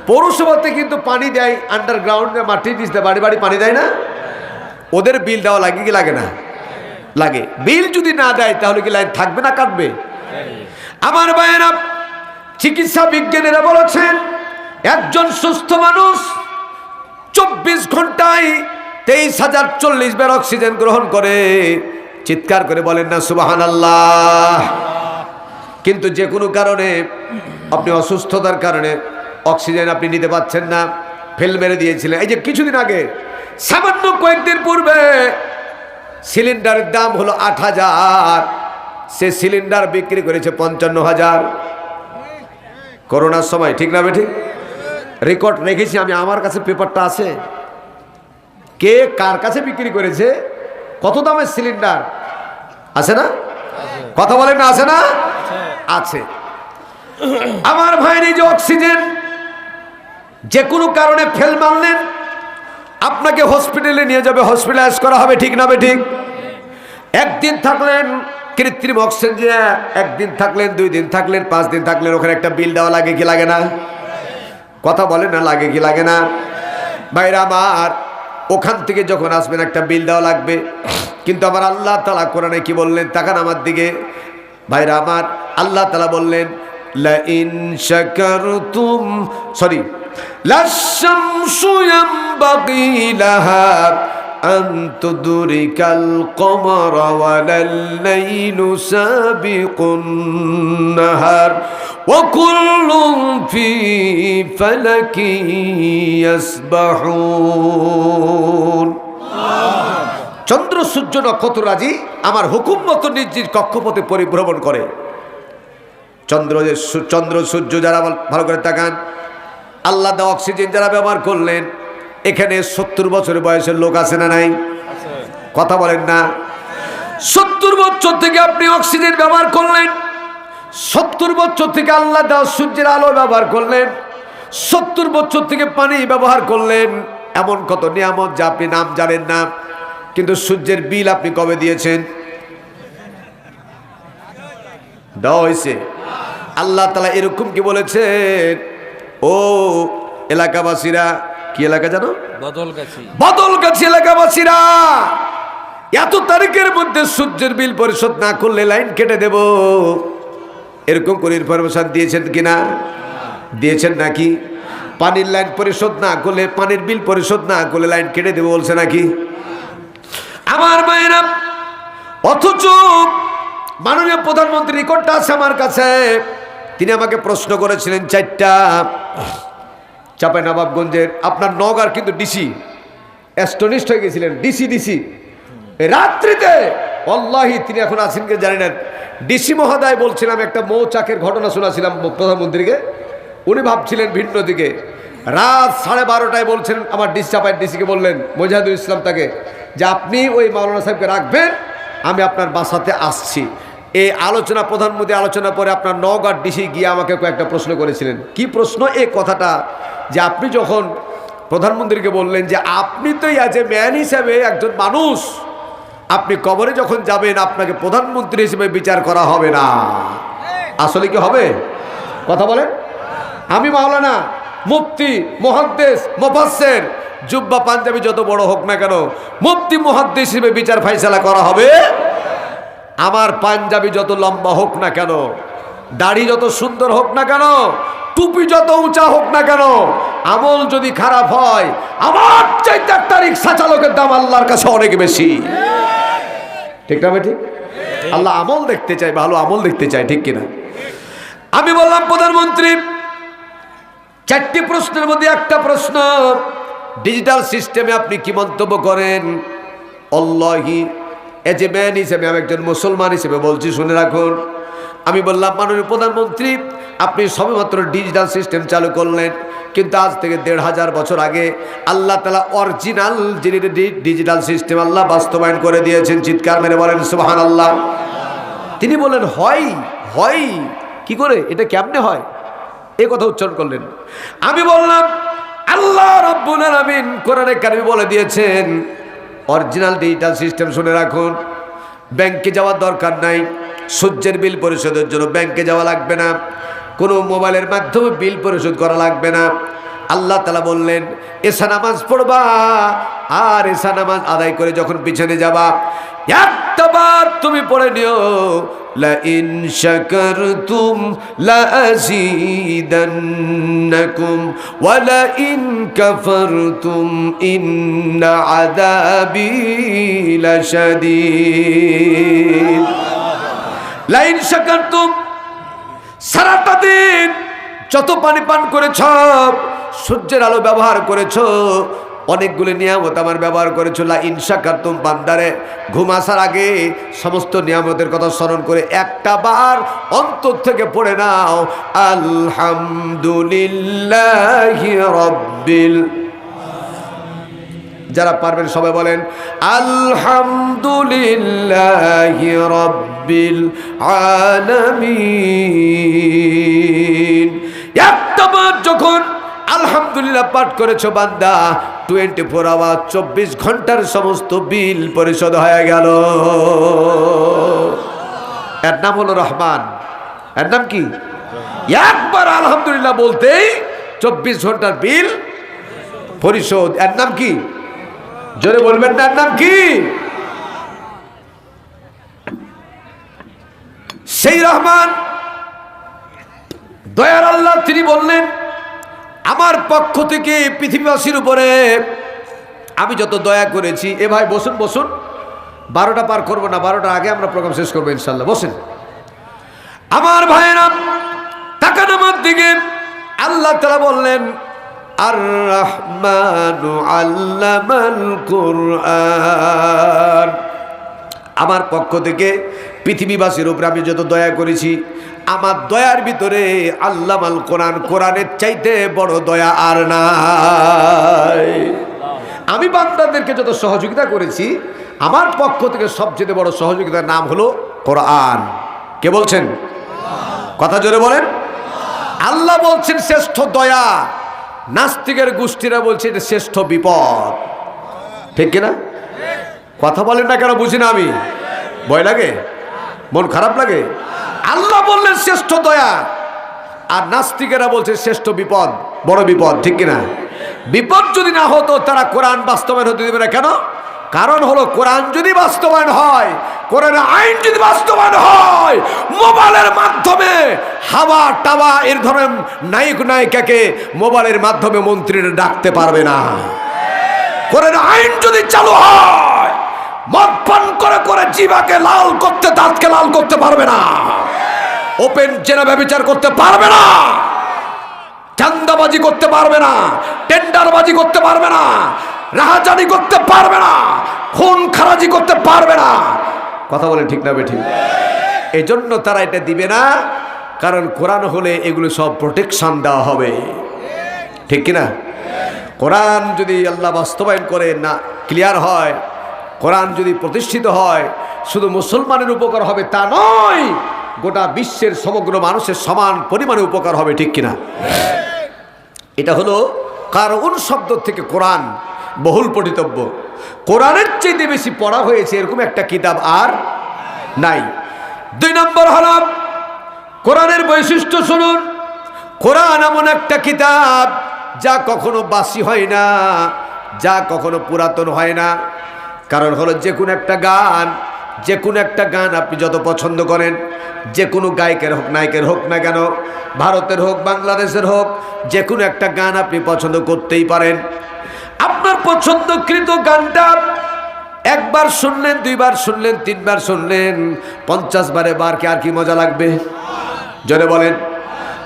পৌরসভাতে কিন্তু পানি দেয় আন্ডারগ্রাউন্ড, মাটির নিচে বাড়ি বাড়ি পানি দেয় না? ওদের বিল দেওয়া লাগে কি লাগে না? লাগে। বিল যদি না দেয় তাহলে কি লাইন থাকবে না কাটবে? আমার ভাইয়েরা, চিকিৎসা বিজ্ঞানীরা বলেছেন একজন সুস্থ মানুষ 24 ঘন্টায় 23,040 বার অক্সিজেন গ্রহণ করে। চিৎকার করে বলেন না সুবহানাল্লাহ। কিন্তু যে কোনো কারণে আপনি অসুস্থতার কারণে অক্সিজেন আপনি নিতে পারছেন না, ফেল মেরে দিয়েছিলেন। এই যে কিছুদিন আগে, সামান্য কয়েকদিন পূর্বে সিলিন্ডারের দাম হলো 8,000, সে সিলিন্ডার বিক্রি করেছে 55,000 করোনার সময়। ঠিক না বেঠিক? রেকর্ড রেখেছি আমি, আমার কাছে পেপারটা আছে। কে কার কাছে বিক্রি করেছে, কত দামের সিলিন্ডার আছে না? কথা বলেন না, আছে না? আছে। আমার ভাইয়ের এই যে অক্সিজেন যে কোনো কারণে ফেল মারলেন, আপনাকে হসপিটালে নিয়ে যাবে, হসপিটালাইজ করা হবে। ঠিক না বেঠিক? একদিন থাকলেন কৃত্রিম অক্সিজেন, একদিন থাকলেন, 2 দিন থাকলেন, 5 দিন থাকলেন, ওখানে একটা বিল দেওয়া লাগে কি লাগে না? কথা বলেন না, লাগে কি লাগে না? ভাইরা আমার, ওখান থেকে যখন আসবেন একটা বিল দেওয়া লাগবে। কিন্তু আমার আল্লাহ তাআলা কোরআনে কি বললেন? তাকান আমার দিকে ভাইরা আমার। আল্লাহ তাআলা বললেন লাইন শাকারতুম লাশ-শামসু ইয়ানবাগি লাহা আন তুদরিকাল কমারা ওয়ালাল লাইলু সাবিকুন নাহার ওয়া কুল্লুন ফি ফালাকি ইয়াসবাহুন। চন্দ্র সূর্য নক্ষত্ররাজি আমার হুকুম মতো নিজ নিজ কক্ষপথে পরিভ্রমণ করে। চন্দ্র সূর্য যারা, ভালো করে তাকান, আল্লাহ দা অক্সিজেন যারা ব্যবহার করলেন, এখানে 70 বছর বয়সের লোক আছে না নাই? কথা বলেন না। 70 বছর থেকে আপনি অক্সিজেন ব্যবহার করলেন, 70 বছর থেকে আল্লাহ দা সূর্যের আলো ব্যবহার করলেন, 70 বছর থেকে পানি ব্যবহার করলেন, এমন কত নিয়ামত যা আপনি নাম জানেন না, কিন্তু সূর্যের বিল আপনি কবে দিয়েছেন? দেওয়া হয়েছে। আল্লাহ তাআলা এরকম কি বলেছেন, ও এলাকাবাসীরা, কি এলাকা জানো? বদলগাছি এলাকাবাসীরা, এত তারিখের মধ্যে সূর্যের বিল পরিশোধ না করলে লাইন কেটে দেব। এরকম করে ইনফরমেশন দিয়েছেন কিনা? দিয়েছেন নাকি? পানির লাইন পরিশোধ না করলে, পানির বিল পরিশোধ না করলে লাইন কেটে দেবে বলছে নাকি? আমার মায়েরা, অথচ মাননীয় প্রধানমন্ত্রী রেকর্ডটা আছে আমার কাছে, তিনি আমাকে প্রশ্ন করেছিলেন 4টা। চাঁপাইনবাবগঞ্জের আপনার নওগাঁর কিন্তু ডিসি অ্যাস্টনিস্ট হয়ে গেছিলেন, ডিসি রাত্রিতে, আল্লাহি তিনি এখন আছেন কি জানি না। ডিসি মহোদয় বলছিলাম, একটা মৌচাকের ঘটনা শোনাছিলাম প্রধানমন্ত্রীকে, উনি ভাবছিলেন ভিন্ন দিকে। রাত 12:30টায় বলছেন, আমার চাঁপাইয়ের ডিসিকে বললেন, মজিদুল ইসলাম, তাকে, যে আপনি ওই মাওলানা সাহেবকে রাখবেন, আমি আপনার বাসাতে আসছি। এই আলোচনা, প্রধানমন্ত্রী আলোচনা পরে আপনার নওগাঁর ডিসি গিয়ে আমাকে কয়েকটা প্রশ্ন করেছিলেন। কি প্রশ্ন? এই কথাটা যে আপনি যখন প্রধানমন্ত্রীকে বললেন যে আপনি তো অ্যাজ এ ম্যান হিসাবে একজন মানুষ, আপনি কবরে যখন যাবেন আপনাকে প্রধানমন্ত্রী হিসেবে বিচার করা হবে না। আসলে কি হবে? কথা বলেন। আমি মাওলানা, মুফতি, মুহাদ্দিস, মুফাসসির, জুব্বা পাঞ্জাবি যত বড় হোক না কেন, মুফতি মুহাদ্দিস হিসেবে বিচার ফাইসালা করা হবে। আমার পাঞ্জাবি যত লম্বা হোক না কেন, দাড়ি যত সুন্দর হোক না কেন, টুপি যত উঁচা হোক না কেন, আমল যদি খারাপ হয়, আমার চাইতে একটা রিক্সা চালকের দাম আল্লাহর কাছে অনেক বেশি। ঠিক না ঠিক? আল্লাহ আমল দেখতে চাই, ভালো আমল দেখতে চাই, ঠিক কিনা? আমি বললাম, প্রধানমন্ত্রী, 4টি প্রশ্নের মধ্যে একটা প্রশ্ন, ডিজিটাল সিস্টেমে আপনি কি মন্তব্য করেন? আল্লাহি, এজ এ ম্যান হিসেবে, আমি একজন মুসলমান হিসেবে বলছি, শুনে রাখুন। আমি বললাম, মাননীয় প্রধানমন্ত্রী, আপনি সবেমাত্র ডিজিটাল সিস্টেম চালু করলেন, কিন্তু আজ থেকে 1500 বছর আগে আল্লাহ তাআলা অরিজিনাল যিনি ডিজিটাল সিস্টেম আল্লাহ বাস্তবায়ন করে দিয়েছেন। চিৎকার মেরে বলেন সুবহানাল্লাহ। তিনি বলেন, হয় হয় কি করে, এটা কেমনে হয়, এই কথা উচ্চারণ করলেন। আমি বললাম, আল্লাহ রাব্বুল আলামিন কোরআনে কারিমে বলে দিয়েছেন অরিজিনাল ডিজিটাল সিস্টেম। শুনে রাখুন, ব্যাংকে যাওয়ার দরকার নাই, সূর্যের বিল পরিশোধের জন্য ব্যাংকে যাওয়া লাগবে না, কোনো মোবাইলের মাধ্যমে বিল পরিশোধ করা লাগবে না। আল্লাহ তাআলা বললেন, এশা নামাজ পড়বা, আর এশা নামাজ আদায় করে যখন পিছনে যাবা, একবার তুমি পড়ে নিও, লা ইন শাকারতুম লা আযীদান্নাকুম ওয়া লা ইন কাফারতুম ইন্না আযাবী লাশাদীদ। লা ইন শাকারতুম, সারাটা দিন যত পানি পান করেছ, সূর্যের আলো ব্যবহার করেছ, অনেকগুলো নিয়ামত আমার ব্যবহার করেছো, লা ইন শাকারতুম, বান্দারে ঘুম আসার আগে সমস্ত নিয়ামতের কথা স্মরণ করে একটা বার অন্তর থেকে পড়ে নাও, আলহামদুলিল্লাহি রাব্বিল। যারা পারবেন সবাই বলেন আলহামদুলিল্লাহি রাব্বিল আলামিন। একটা বার যখন আলহামদুলিল্লাহ পাঠ করেছো বান্দা, 24 আওয়ার 24 ঘন্টার সমস্ত বিল পরিশোধ হয়ে গেল। এর নাম হলো রহমান। এর নাম কি? একবার আলহামদুলিল্লাহ বলতেই 24 ঘন্টার বিল পরিশোধ। এর নাম কি? জোরে বলবেন না, এর নাম কি? সেই রহমান, দয়ার আল্লাহ, তিনি বললেন, আমার পক্ষ থেকে পৃথিবীবাসীর উপরে আমি যত দয়া করেছি। এ ভাই বসুন বসুন, 12টা পার করবো না, 12টার আগে আমরা প্রোগ্রাম শেষ করবো ইনশাল্লাহ। বসেন আমার ভাইয়েরা, তাকান আমার দিকে। আল্লাহ তাআলা বললেন, আর রহমানু আল্লামাল কুরআন। আমার পক্ষ থেকে পৃথিবীবাসীর উপরে আমি যত দয়া করেছি, আমার দয়ার ভিতরে আল্লামাল কোরআন, কোরআনের চাইতে বড় দয়া আর নাই। আমি বান্দাদেরকে যত সহযোগিতা করেছি, আমার পক্ষ থেকে সবচেয়ে বড় সহযোগিতার নাম হলো কোরআন। কে বলছেন? কথা জোরে বলেন। আল্লাহ বলছেন শ্রেষ্ঠ দয়া নাস্তিকের গোষ্ঠীরা বলছে এটা শ্রেষ্ঠ বিপদ, ঠিক কিনা? কথা বলেন না কেন বুঝি না আমি? ভয় লাগে, মন খারাপ লাগে? আল্লাহ বললেন শ্রেষ্ঠ দয়া, আর নাস্তিকেরা বলছে শ্রেষ্ঠ বিপদ, বড় বিপদ, ঠিক কিনা? বিপদ যদি না হতো তারা কোরআন বাস্তবায়ন হতে দেবে না কেন? কারণ হলো কোরআন যদি বাস্তবায়ন হয়, কোরআনের আইন যদি বাস্তবায়ন হয়, মোবাইলের মাধ্যমে হাওয়া টাওয়া এর ধরনের নায়ক নায়িকাকে মোবাইলের মাধ্যমে মন্ত্রীরা ডাকতে পারবে না। কোরআনের আইন যদি চালু হয়, মদ পান করে করে জিভাকে লাল করতে, দাঁতকে লাল করতে পারবে না, ওপেন জেনা ব্যভিচার করতে পারবে না, চাঁদাবাজি করতে পারবে না, টেন্ডারবাজি করতে পারবে না, রাহাজানি করতে পারবে না, খুন খারাজি করতে পারবে না। কথা বলেন ঠিক না বেঠিক? এই জন্য তারা এটা দিবে না, কারণ কোরআন হলে এগুলো সব প্রোটেকশন দেওয়া হবে, ঠিক কিনা? কোরআন যদি আল্লাহ বাস্তবায়ন করে না ক্লিয়ার হয়, কোরআন যদি প্রতিষ্ঠিত হয়, শুধু মুসলমানের উপকার হবে তা নয়, গোটা বিশ্বের সমগ্র মানুষের সমান পরিমাণে উপকার হবে, ঠিক কিনা? এটা হলো কারণ শব্দ থেকে কোরআন বহুল পঠিতব্য। কোরআনের চেয়ে বেশি পড়া হয়েছে এরকম একটা কিতাব আর নাই। 2 নম্বর হলো কোরআনের বৈশিষ্ট্য শুনুন। কোরআন এমন একটা কিতাব যা কখনো বাসি হয় না, যা কখনো পুরাতন হয় না। কারণ হলো যে কোনো একটা গান আপনি যত পছন্দ করেন, যে কোনো গায়কের হোক নায়কের হোক না কেন, ভারতের হোক বাংলাদেশের হোক, যে কোনো একটা গান আপনি পছন্দ করতেই পারেন। আপনার পছন্দকৃত গানটা একবার শুনলেন, 2 বার শুনলেন, 3 বার শুনলেন, 50 বারে বার কি আর কি মজা লাগবে? জোরে বলেন,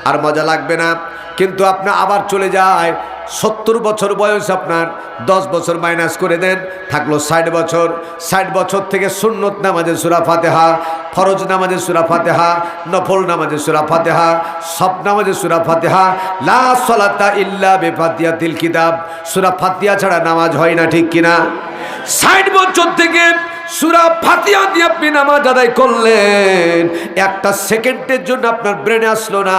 আর মজা লাগবে না। কিন্তু আপনি আবার চলে যায় 70 বছর বয়স, আপনার 10 বছর মাইনাস করে দেন, থাকলো 60 বছর। 60 বছর থেকে সুন্নত নামাজে সূরা ফাতিহা, ফরজ নামাজে সূরা ফাতিহা, নফল নামাজে সূরা ফাতিহা, সব নামাজে সূরা ফাতিহা, লা সালাতা ইল্লা বিফাতিহাতিল কিতাব, সূরা ফাতিহা ছাড়া নামাজ হয় না, ঠিক কিনা? 60 বছর থেকে সূরা ফাতিহা দিয়ে আপনি নামাজ আদায় করলেন, একটা সেকেন্ডের জন্য আপনার ব্রেনে আসলো না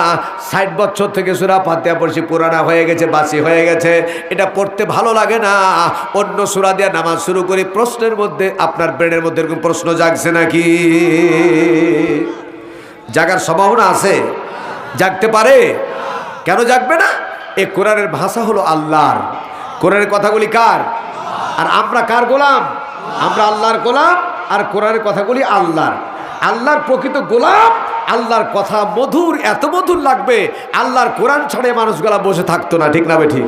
60 বছর থেকে সূরা ফাতিহা পড়ছি, পুরানা হয়ে গেছে, বাসি হয়ে গেছে, এটা পড়তে ভালো লাগে না, অন্য সূরা দিয়ে নামাজ শুরু করি। প্রশ্নের মধ্যে আপনার ব্রেনের মধ্যে এরকম প্রশ্ন জাগছে নাকি? জাগার সম্ভাবনা আছে, জাগতে পারে। কেন জাগবে না? এই কোরআনের ভাষা হলো আল্লাহর, কোরআনের কথাগুলি কার? আর আমরা কার গোলাম? আমরা আল্লাহর গোলাম, আর কোরআনের কথাগুলি আল্লাহর। আল্লাহর প্রকৃত গোলাম, আল্লাহর কথা মধুর, এত মধুর লাগবে, আল্লাহর কোরআন ছাড়ে মানুষগুলা বসে থাকতো না, ঠিক না বেঠিক?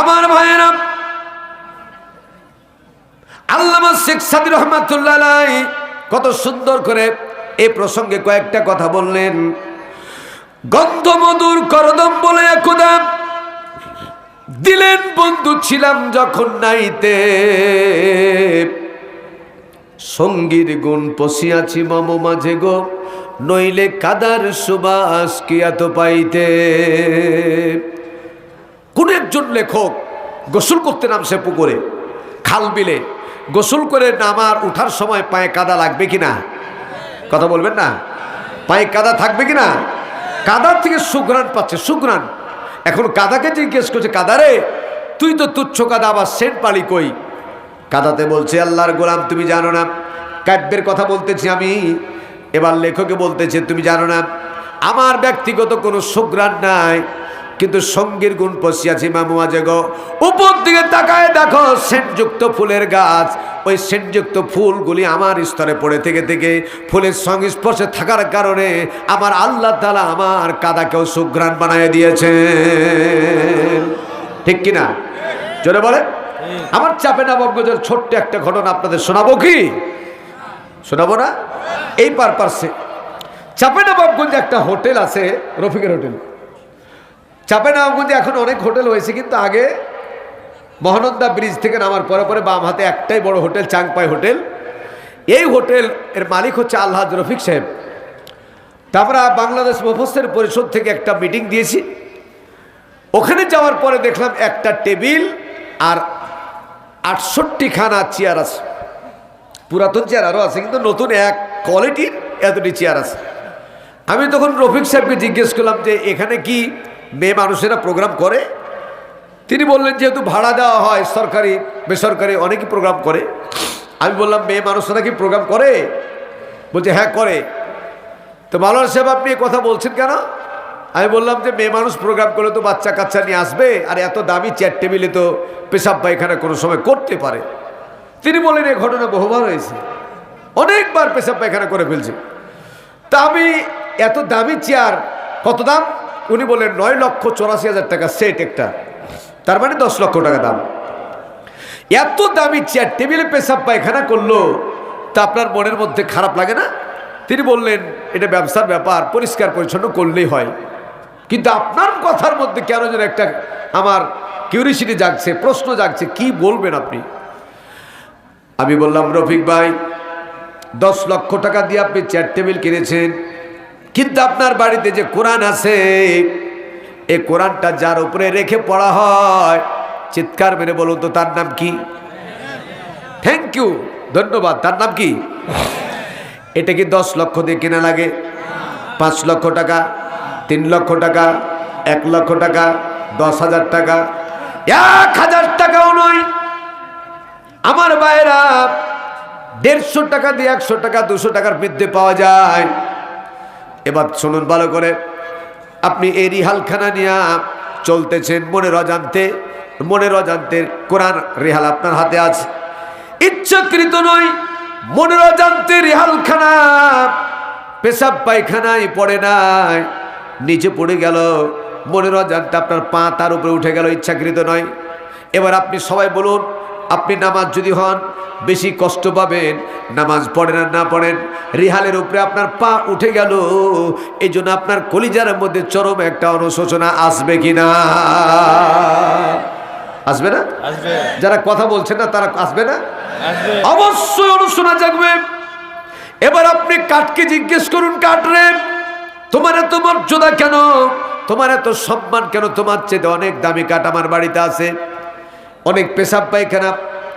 আমার ভাইয়েরা, আল্লামা শেখ সাদী রহমাতুল্লাহ আলাইহি কত সুন্দর করে এই প্রসঙ্গে কয়েকটা কথা বললেন। গন্ধমধুর করদম বলে একদা দিলেন বন্ধু ছিলাম যখন নাইতে, সঙ্গীর গুণ পশিয়াছি মম মাঝে গো, নইলে কাদার সুবাস কি এত পাইতে। কোন একজন লেখক গোসল করতে নামছে পুকুরে, খাল বিলে, গোসল করে নামার উঠার সময় পায়ে কাদা লাগবে কিনা? কথা বলবেন না? পায়ে কাদা থাকবে কিনা? কাদার থেকে সুঘ্রাণ পাচ্ছে, সুঘ্রাণ। এখন কাদাকে জিজ্ঞেস করছে, কাদারে তুই তো তুচ্ছ কাদা, আবার সেন্ট পালি কই? কাদাতে বলছে, আল্লাহর গোলাম তুমি জানো না, কাব্যের কথা বলতেছি আমি, এবার লেখকে বলতেছে তুমি জানো না আমার ব্যক্তিগত কোনো সুঘ্রাণ নাই, কিন্তু সঙ্গীর গুণ পশিয়াছি মামু আজে গো। উপর দিকে তাকায় দেখো সেন্টযুক্ত ফুলের গাছ, ওই সেন্টযুক্ত ফুলগুলি আমার স্তরে পড়ে থেকে থেকে ফুলের সংস্পর্শে থাকার কারণে আমার আল্লাহ তাআলা আমার কাদাকেও সুঘ্রাণ বানিয়ে দিয়েছে, ঠিক কিনা? জোরে বলে। আমার চাঁপাইনবাবগঞ্জের ছোট্ট একটা ঘটনা আপনাদের শোনাবো কি? শোনাবো না? এই পারপাসে চাঁপাইনবাবগঞ্জে একটা হোটেল আছে, রফিকের হোটেল। চাঁপাইনবাবগঞ্জে এখন অনেক হোটেল হয়েছে, কিন্তু আগে মহানন্দা ব্রিজ থেকে নামার পরে পরে বাম হাতে একটাই বড় হোটেল, চাংপাই হোটেল। এই হোটেল এর মালিক হচ্ছে আলহাজ রফিক সাহেব। তারপরে বাংলাদেশ মুফাসসির পরিষদ থেকে একটা মিটিং দিয়েছি, ওখানে যাওয়ার পরে দেখলাম একটা টেবিল আর 68খানা চেয়ার আছে। পুরাতন চেয়ার আরও আছে, কিন্তু নতুন এক কোয়ালিটির এতটি চেয়ার আছে। আমি তখন রফিক সাহেবকে জিজ্ঞেস করলাম যে এখানে কি মেয়ে মানুষেরা প্রোগ্রাম করে? তিনি বললেন যেহেতু ভাড়া দেওয়া হয় সরকারি বেসরকারি অনেকই প্রোগ্রাম করে। আমি বললাম মেয়ে মানুষরা কি প্রোগ্রাম করে? বলছে হ্যাঁ করে। তো মাওলানা সাহেব আপনি এ কথা বলছেন কেন? আমি বললাম যে মেয়ে মানুষ প্রোগ্রাম করলে তো বাচ্চা কাচ্চা নিয়ে আসবে, আর এত দামি চেয়ার টেবিলে তো পেশাব পায়খানা কোনো সময় করতে পারে। তিনি বলেন এই ঘটনা বহুবার হয়েছে, অনেকবার পেশাব পায়খানা করে ফেলছে। তা আমি এত দামি চেয়ার কত দাম? উনি বললেন 9,84,000 টাকা সেট একটা, তার মানে 10 লক্ষ টাকা দাম। এত দামি চেয়ার টেবিলে পেশাব পায়খানা করলো, তা আপনার মনের মধ্যে খারাপ লাগে না? তিনি বললেন এটা ব্যবসার ব্যাপার, পরিষ্কার পরিচ্ছন্ন করলেই হয়। কিন্তু আপনার কথার মধ্যে কেন যেন একটা আমার কিউরিসিটি জাগছে, প্রশ্ন জাগছে, কি বলবেন আপনি? আমি বললাম রফিক ভাই 10 লক্ষ টাকা দিয়ে আপনি চেয়ার টেবিল কিনেছেন, কিন্তু আপনার বাড়িতে যে কোরআন আছে এই কোরআনটা যার উপরে রেখে পড়া হয়, চিৎকার মেরে বলুন তো তার নাম কি? থ্যাংক ইউ, ধন্যবাদ। তার নাম কি? এটা কি 10 লক্ষ দিয়ে কেনা লাগে? 5 লক্ষ টাকা, 3 লক্ষ টাকা, 1 লক্ষ টাকা, 10,000 টাকা, 1,000 টাকাও নয় আমার ভাইরা। 150 টাকা দিয়ে 100 টাকা 200 টাকার মধ্যে পাওয়া যায়। এবার শুনুন ভালো করে, আপনি এই রিহালখানা নিয়ে চলতেছেন মনের অজান্তে কোরআন রিহাল আপনার হাতে আছে, ইচ্ছাকৃত নয়, মনের অজান্তে রিহালখানা পেশাব পায়খানায় পড়ে নাই, নিচে পড়ে গেল, মনের অজান্তে আপনার পা তার উপরে উঠে গেল, ইচ্ছাকৃত নয়। এবার আপনি সবাই বলুন, আপনি নামাজ যদি হন বেশি কষ্ট পাবেন, নামাজ পড়েন আর না পড়েন, রিহালের উপরে আপনার পা উঠে গেল, এই জন্য আপনার কলিজার মধ্যে চরম একটা অনুশোচনা আসবে কিনা? আসবে না? আসবে। যারা কথা বলছেন না তারা আসবে না? আসবে। অবশ্যই অনুশোচনা জাগবে। এবার আপনি কাঠকে জিজ্ঞেস করুন, কাঠ রে তোমার এত মর্যাদা কেন, তোমার এত সম্মান কেন? তোমার চেয়ে অনেক দামি কাঠ আমার বাড়িতে আছে, অনেক পেশাব পায়খানা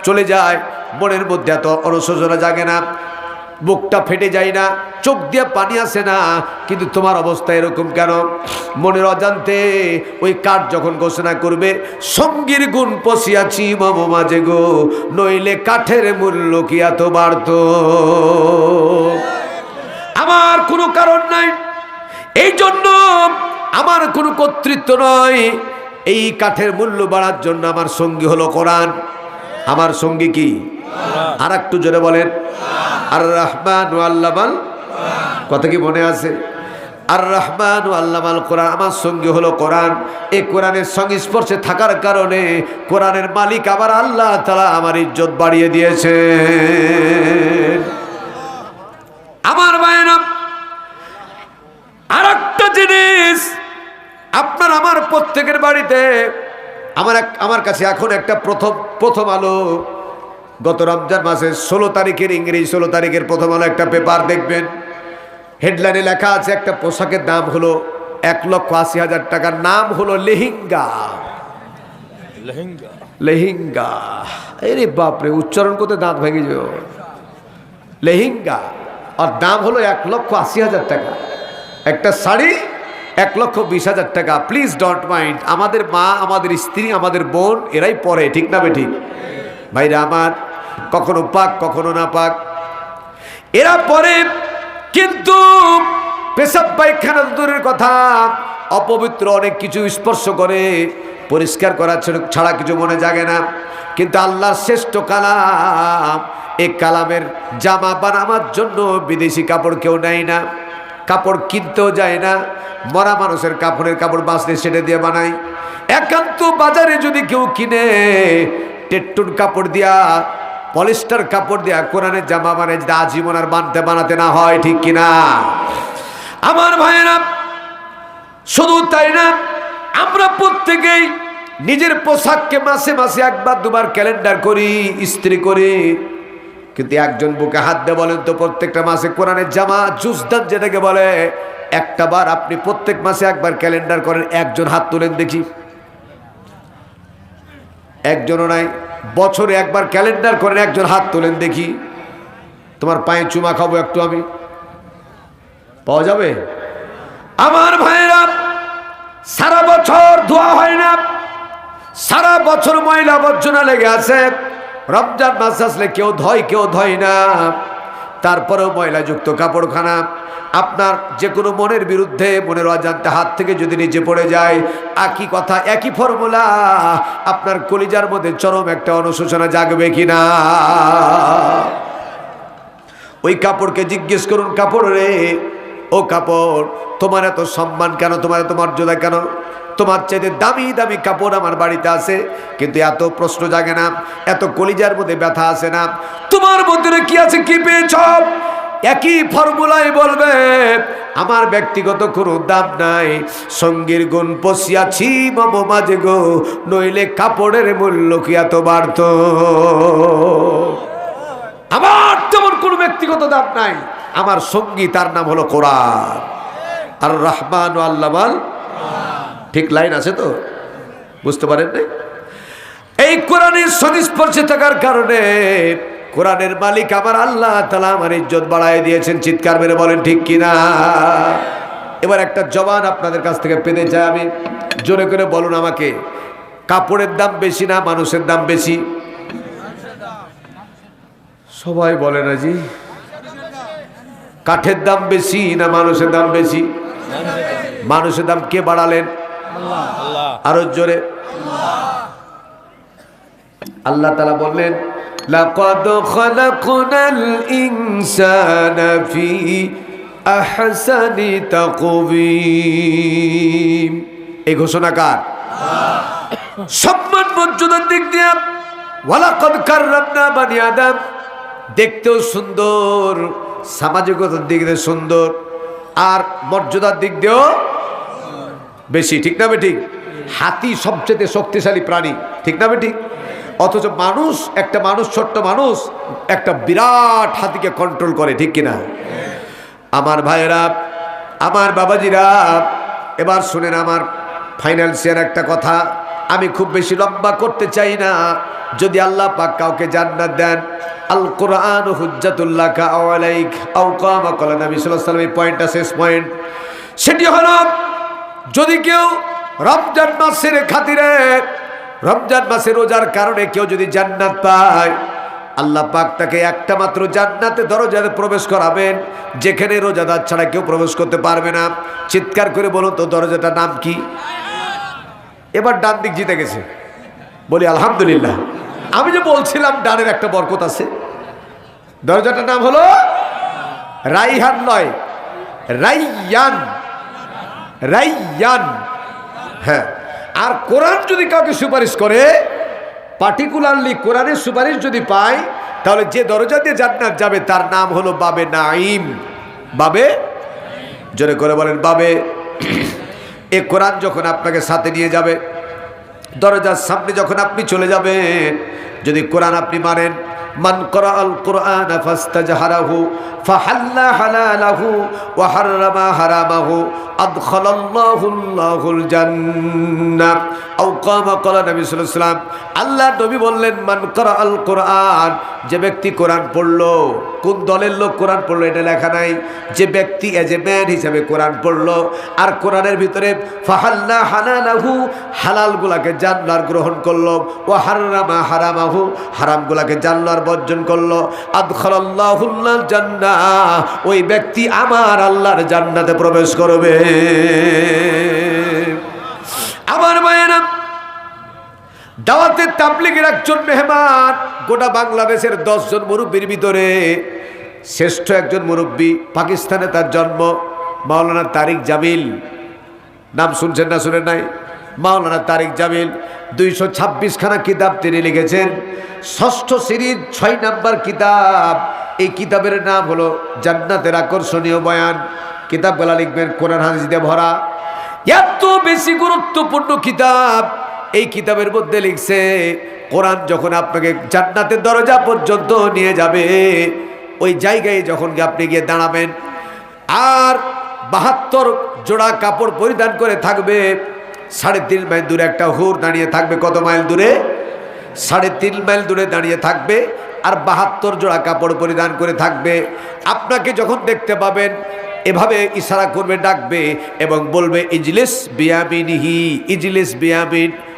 চলে যায়, মনের মধ্যে এত অনুশোচনা জাগে না, বুকটা ফেটে যায় না, চোখ দিয়ে পানি আসে না, কিন্তু তোমার অবস্থা এরকম কেন? মনের অজান্তে ওই কাঠ যখন ঘোষণা করবে সঙ্গীর গুণ পশিয়াছি মম মাঝে গো, নইলে কাঠের মূল্য কি এত বাড়ত? আমার কোনো কারণ নাই, এই জন্য আমার কোনো কর্তৃত্ব নয়, এই কাঠের মূল্য বাড়ার জন্য আমার সঙ্গী হলো কোরআন। আমার সঙ্গী কি? আর একটু জোরে বলেন, আর রহমান আল্লামাল, কথা কি মনে আছে? আর রহমান আল্লামাল কোরআন, আমার সঙ্গী হলো কোরআন। এই কোরআনের সংস্পর্শে থাকার কারণে কোরআনের মালিক আমার আল্লাহ তাআলা আমার ইজ্জত বাড়িয়ে দিয়েছে। আমার ভাইরা, আর একটা জিনিস, আপনার আমার প্রত্যেকের বাড়িতে আমার কাছে এখন একটা প্রথম আলো গত রমজান মাসের 16 তারিখের, ইংরেজি 16 তারিখের প্রথম আলো একটা পেপার দেখবেন, হেডলাইনে লেখা আছে একটা পোশাকের দাম হলো 1,80,000 টাকার, নাম হলো লেহেঙ্গা। লেহেঙ্গা, আরে বাপরে, উচ্চারণ করতে দাঁত ভেঙে যাও। লেহেঙ্গা, আর দাম হলো 1,80,000 টাকা। একটা শাড়ি 1,20,000 টাকা। প্লিজ ডোন্ট মাইন্ড, আমাদের মা, আমাদের স্ত্রী, আমাদের বোন এরাই পরে, ঠিক না বেঠিক? ভাইরা আমার, কখনো পাক কখনো না পাক, এরা পরে, কিন্তু পেশাব পায়খানা দূরের কথা, অপবিত্র অনেক কিছু স্পর্শ করে, পরিষ্কার করার ছাড়া কিছু মনে জাগে না। কিন্তু আল্লাহর শ্রেষ্ঠ কালাম, এই কালামের জামা বানাবার জন্য বিদেশি কাপড় কেউ নেয় না, কাপড় কিনতেও যায় না, মরা মানুষের কাপড় বাঁচলে সেটা দিয়ে বানায়। একান্ত বাজারে যদি কেউ কিনে টেট্টুন কাপড় দিয়া, পলিস্টার কাপড় দিয়া কোরআনের জামা বানায়, যদি আজীবন আর বানাতে না হয়, ঠিক কিনা? আমার ভাইয়েরা, শুধু তাই না, আমরা প্রত্যেকেই নিজের পোশাককে মাসে মাসে একবার দুবার ক্যালেন্ডার করি, ইস্ত্রি করি, কিন্তু একজন বুকে হাত দিয়ে বলেন তো, প্রত্যেকটা মাসে কোরআনের জামা জুজদান যেটাকে বলে, একটা বার আপনি প্রত্যেক মাসে একবার ক্যালেন্ডার করেন, একজন হাত তুলেন দেখি? একজনও নাই। বছরে একবার ক্যালেন্ডার করেন, একজন হাত তোলেন দেখি? তোমার পায়ে চুমা খাবো একটু আমি, পাওয়া যাবে? আমার ভাইরা, সারা বছর দোয়া হয় না, সারা বছর ময়লা আবর্জনা লেগে আছে, রমজান মাস আসলে কেউ ধয় না, তারপরেও ময়লাযুক্ত কাপড়খানা আপনার যে কোনো মনের বিরুদ্ধে, মনের অজান্তে হাত থেকে যদি নিচে পড়ে যায়, একই কথা একই ফর্মুলা, আপনার কলিজার মধ্যে চরম একটা অনুশোচনা জাগবে কিনা? ওই কাপড়কে জিজ্ঞেস করুন, কাপড় রে, ও কাপড়, তোমার এত সম্মান কেন, তোমার এত মর্যাদা কেন? তোমার চাইতে দামি দামি কাপড় আমার বাড়িতে আছে, কিন্তু এত প্রশ্ন জাগে না, এত কলিজার মধ্যে ব্যথা আসে না। তোমার মধ্যে কি আছে, কি পেয়েছ? একই ফর্মুলায় বলবে, আমার ব্যক্তিগত কোনো দাম নাই, সঙ্গীর গুণ পশিয়াছি মম মাঝে গো, নইলে কাপড়ের মূল্য কি এত বাড়ত? আমার তেমন কোনো ব্যক্তিগত দাম নাই, আমার সঙ্গী, তার নাম হলো কোরআন। আর রহমান ও আল্লামাল, ঠিক লাইন আছে তো? বুঝতে পারেন নাই? এই কোরআনের সংস্পর্শে থাকার কারণে কোরআনের মালিক আমার আল্লাহ তাআলা আমার ইজ্জত বাড়ায় দিয়েছেন। চিৎকার মেরে বলেন ঠিক কিনা? এবার একটা জবান আপনাদের কাছ থেকে পেতে চাই আমি, জোরে করে বলুন আমাকে, কাপড়ের দাম বেশি না মানুষের দাম বেশি? সবাই বলে না জি। কাঠের দাম বেশি না মানুষের দাম বেশি? মানুষের দাম কে বাড়ালেন? আরো জোরে। আল্লাহ তাআলা বললেন, লাকাদ খালাকনাল ইনসানা ফি আহসানি তাকওয়িম। এই ঘোষণা কার? সম্মান মর্যাদার দিক দিয়ে ওয়ালাকাদ কাররামনা বানি আদম, দেখতেও সুন্দর, সামাজিকতার দিক দিয়ে সুন্দর, আর মর্যাদার দিক দিয়েও বেশি, ঠিক না বেঠিক? হাতি সবচেয়ে শক্তিশালী প্রাণী, ঠিক না বেঠিক? অথচ মানুষ, একটা মানুষ, ছোট্ট মানুষ একটা বিরাট হাতিকে কন্ট্রোল করে, ঠিক কিনা? আমার ভাইয়েরা, আমার বাবাজিরা, এবার শুনেন আমার ফাইন্যান্সিয়াল একটা কথা, আমি খুব বেশি লম্বা করতে চাই না। যদি আল্লাহ পাক কাউকে জান্নাত দেন, আল কোরআন হুজ্জাতুল লাকা আও আলাইক আও কামা ক্বালা নবী সাল্লাল্লাহু আলাইহি ওয়াসাল্লাম। এই পয়েন্টটা শেষ পয়েন্ট, সেটি হলো যদি কেউ রমজান মাসের খাতিরে, রমজান মাসের রোজার কারণে কেউ যদি জান্নাত পায়, আল্লাহ পাক তাকে একটা মাত্র জান্নাতে দরজাতে প্রবেশ করাবেন, যেখানে রোজাদার ছাড়া কেউ প্রবেশ করতে পারবে না। চিৎকার করে বলুন তো, দরজাটার নাম কি? এবার ডান দিক জিতে গেছে, বলি আলহামদুলিল্লাহ। আমি যে বলছিলাম ডানের একটা বরকত আছে, দরজাটার নাম হলো রাইহান, নয় রাইয়ান, রাইয়ান। হ্যাঁ, আর কোরআন যদি কাউকে সুপারিশ করে, পার্টিকুলারলি কোরআনের সুপারিশ যদি পায়, তাহলে যে দরজা দিয়ে জান্নাত যাবে তার নাম হলো বাবে নাঈম। বাবে, জোরে করে বলেন বাবে। এ কোরআন যখন আপনাকে সাথে নিয়ে যাবে, দরজার সামনে যখন আপনি চলে যাবেন, যদি কোরআন আপনি মানেন, মান ক্রাআল কুরআন ফাস্তাজহারাহু ফাহাল্লা হালালাহু ওয়া হাররামা হারামাহু আদখালাল্লাহুল জান্নাহ আও কামা ক্বালা নবী সাল্লাল্লাহু আলাইহি ওয়াসাল্লাম। আল্লাহ নবী বললেন, মান ক্রাআল কুরআন, যে ব্যক্তি কোরআন পড়লো, কোন দলের লোক কোরআন পড়লো এটা লেখা নাই, যে ব্যক্তি এজ এ ম্যান হিসাবে কোরআন পড়লো, আর কোরআনের ভিতরে ফাহাল্লা হালালাহু, হালালগুলাকে জানলার গ্রহণ করলো, ওয়া হাররামা হারামাহু, হারামগুলাকে জানলার বর্জন করলো, আদখালাল্লাহুল জান্নাহ, ওই ব্যক্তি আমার আল্লাহর জান্নাতে প্রবেশ করবে। আমার মায়েরা, দাওয়াতে তাবলীগের একজন মেহমান, গোটা বাংলাদেশের 10 জন মুরব্বীর ভিতরে শ্রেষ্ঠ একজন মুরব্বী, পাকিস্তানে তার জন্ম, মাওলানা তারিক জামিল। নাম শুনছেন না শুনেন নাই? মাওলানা তারিক জামিল 226 খানা কিতাব তিনি লিখেছেন। 6ষ্ঠ সিরিজ 6 নাম্বার কিতাব, এই কিতাবের নাম হলো জান্নাতের আকর্ষণীয় বয়ান। কিতাবগুলা লিখবেন কোরআন হাদিস দিয়ে ভরা, এত বেশি গুরুত্বপূর্ণ কিতাব। এই কিতাবের মধ্যে লিখছে, কোরআন যখন আপনাকে জান্নাতের দরজা পর্যন্ত নিয়ে যাবে, ওই জায়গায় যখন আপনি গিয়ে দাঁড়াবেন, আর 72 জোড়া কাপড় পরিধান করে থাকবে, 3.5 মাইল দূরে একটা হুর দাঁড়িয়ে থাকবে। কত মাইল দূরে? 3.5 মাইল দূরে দাঁড়িয়ে থাকবে, আর 72 জোড়া কাপড় পরিধান করে থাকবে। আপনাকে যখন দেখতে পাবেন, এভাবে ইশারা করবে, ডাকবে এবং বলবে, ইজলিস বিয়ামিনিহি, ইজলিস বিয়ামিন,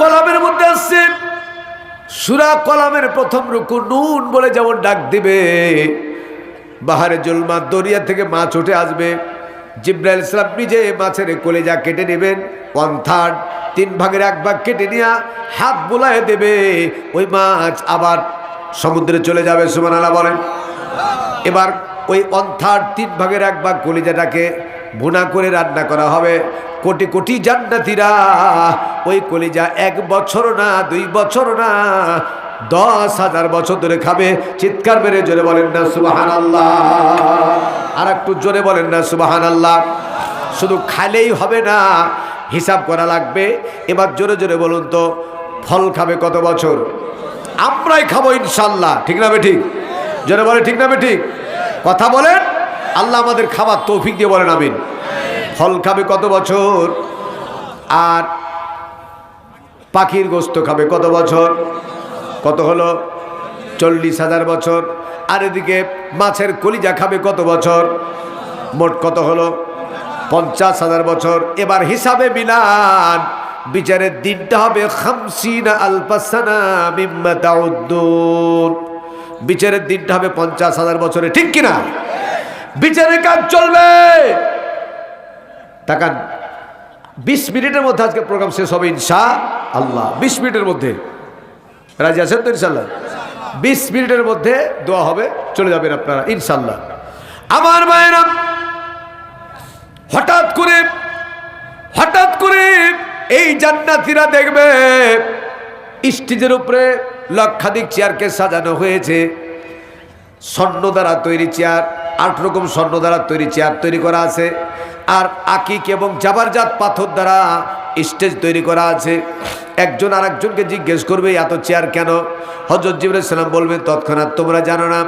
কলামের মধ্যে আসছে, সূরা কলামের প্রথম রুকু নুন বলে যেমন ডাক দিবে, বাহারে জুলমাত দরিয়া থেকে মাছ উঠে আসবে, জিব্রাইল ইসলাম নিজে মাছের কলিজা কেটে নেবেন, 1/3 3 ভাগের 1 ভাগ কেটে নিয়ে হাত বুলায় দেবে, ওই মাছ আবার সমুদ্রে চলে যাবে। সুবহানাল্লাহ বলেন। এবার ওই 1/3 3 ভাগের 1 ভাগ কলিজাটাকে ভুনা করে রান্না করা হবে। কোটি কোটি জান্নাতীরা ওই কলিজা 1 বছর না 2 বছর না 10,000 বছর ধরে খাবে। চিৎকার মেরে জোরে বলেন না সুবহানাল্লাহ। আর একটু জোরে বলেন না সুবহানাল্লাহ। শুধু খাইলেই হবে না, হিসাব করা লাগবে। এবার জোরে জোরে বলুন তো, ফল খাবে কত বছর? আমরাই খাবো ইনশাল্লাহ, ঠিক না ঠিক? জোরে বলে ঠিক না ঠিক? কথা বলেন। আল্লাহ আমাদের খাবার তৌফিক দিয়ে বলেন আমিন। ফল খাবে কত বছর? আর পাখির গোস্ত খাবে কত বছর? কত হলো? 40,000 বছর। আর এদিকে মাছের কলিজা খাবে কত বছর? মোট কত হলো? 50,000 বছর। এবার হিসাবে মিলান, বিচারের দিনটা হবে 50 আলফা সানা মিম্মা তাউদ্দুন। বিচারের দিনটা হবে 50,000 বছরে, ঠিক কিনা? বিচারের কাজ চলবে। তাকান, 20 মিনিটের মধ্যে আজকে প্রোগ্রাম শেষ হবে ইনশাআল্লাহ। 20 মিনিটের মধ্যে রাজি আছেন তো ইনশাআল্লাহ? 20 মিনিটের মধ্যে দোয়া হবে, চলে যাবেন আপনারা ইনশাআল্লাহ। আমার মায়েরা, হঠাৎ করে এই জান্নাতীরা দেখবে স্টেজের উপরে লক্ষাধিক চেয়ারকে সাজানো হয়েছে। স্বর্ণ দ্বারা তৈরি চেয়ার, 8 রকম স্বর্ণ দ্বারা তৈরি চেয়ার তৈরি করা আছে। আর আকিক এবং জাবারজাত পাথর দ্বারা স্টেজ তৈরি করা আছে। একজন আর একজনকে জিজ্ঞেস করবে এত চেয়ার কেন? হযরত জিবরাইল সালাম বলবেন তৎক্ষণাৎ, তোমরা জানো না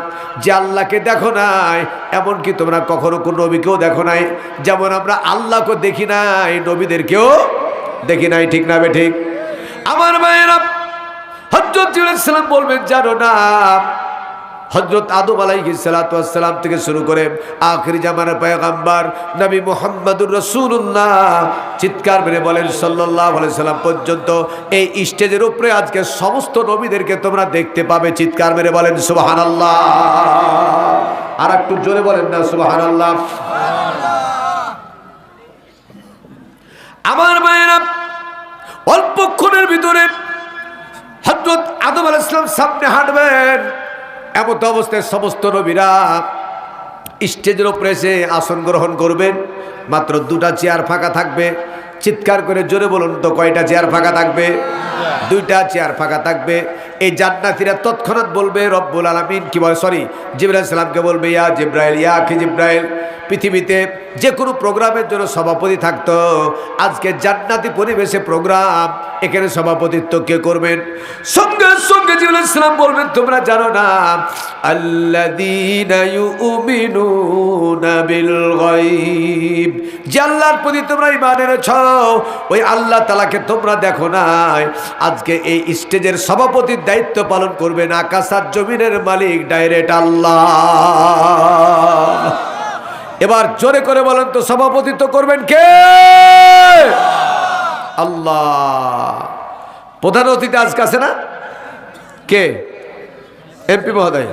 যে আল্লাহকে দেখো নাই, এমনকি তোমরা কখনো কোন নবীকেও দেখো নাই। যেমন আমরা আল্লাহকে দেখি নাই, নবীদেরকেও দেখি নাই, ঠিক না ঠিক? আমার মায়েরা, হযরত জিবরাইল সালাম বলবেন জানো না, হযরত আদম আলাইহিস সালাতু ওয়াস সালাম থেকে শুরু করে আখির জামানার পয়গম্বর নবী মুহাম্মদুর রাসূলুল্লাহ, চিৎকার মেরে বলেন সাল্লাল্লাহু আলাইহি সাল্লাম পর্যন্ত এই স্টেজের উপরে আজকে সমস্ত নবীদেরকে তোমরা দেখতে পাবে। চিৎকার মেরে বলেন সুবহানাল্লাহ। আর একটু জোরে বলেন না সুবহানাল্লাহ। আমার মায়েরা, অল্পক্ষণের ভিতরে হযরত আদম আলাইহিস সালাম সামনে হাঁটবেন। এমত অবস্থায় সমস্ত নবীরা স্টেজের উপরে এসে আসন গ্রহণ করবেন। মাত্র 2টা চেয়ার ফাঁকা থাকবে। চিৎকার করে জোরে বলুন তো, কয়টা চেয়ার ফাঁকা থাকবে? 2টা চেয়ার ফাঁকা থাকবে। এই জান্নাতীরা তৎক্ষণাৎ বলবে রব্বুল আলামিন কি বলে, সরি, জিবরাইল সালামকে বলবে ইয়া জিবরাইল, ইয়া আখি জিবরাইল। পৃথিবীতে যে কোনো প্রোগ্রামের জন্য সভাপতি থাকতো, আজকে জান্নাতি পরিবেশে প্রোগ্রাম, এখানে সভাপতিত্ব কে করবেন? সঙ্গে সঙ্গে জিবরাইল সালাম বলবেন তোমরা জানো না, আল্লাযীনা ইউমিনুনা বিল গায়ব, যে আল্লাহর প্রতি তোমরা ঈমান এনেছো, ওই আল্লাহ তাআলাকে তোমরা দেখো নাই। আজকে এই স্টেজের সভাপতির দায়িত্ব পালন করবেন আকাশ আর জমিনের মালিক ডাইরেক্ট আল্লাহ। এবার জোরে করে বলেন তো, সভাপতিত্ব করবেন কে? আল্লাহ। প্রধান অতিথি আজকে আছে না? কে? এমপি মহোদয়।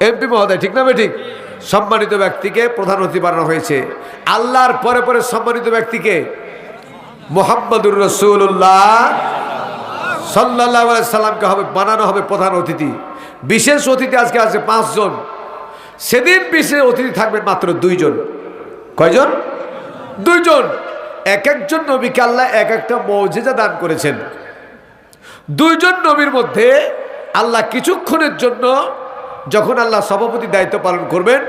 এমপি মহোদয়, ঠিক না ঠিক? সম্মানিত ব্যক্তিকে প্রধান অতিথি বানানো হয়েছে। আল্লাহর পরে পরে সম্মানিত ব্যক্তিকে মুহাম্মদুর রাসূলুল্লাহ সাল্লাল্লাহু আলাইহি সাল্লামকে হবে বানানো হবে প্রধান অতিথি। বিশেষ অতিথি আজকে আছে 5 জন। সেদিন বিশেষ অতিথি থাকবেন মাত্র 2 জন। কয়জন? 2 জন। এক একজন নবীকে আল্লাহ এক একটা মুজিজা দান করেছেন। 2 জন নবীর মধ্যে আল্লাহ কিছুক্ষণের জন্য, যখন আল্লাহ সভাপতির দায়িত্ব পালন করবেন,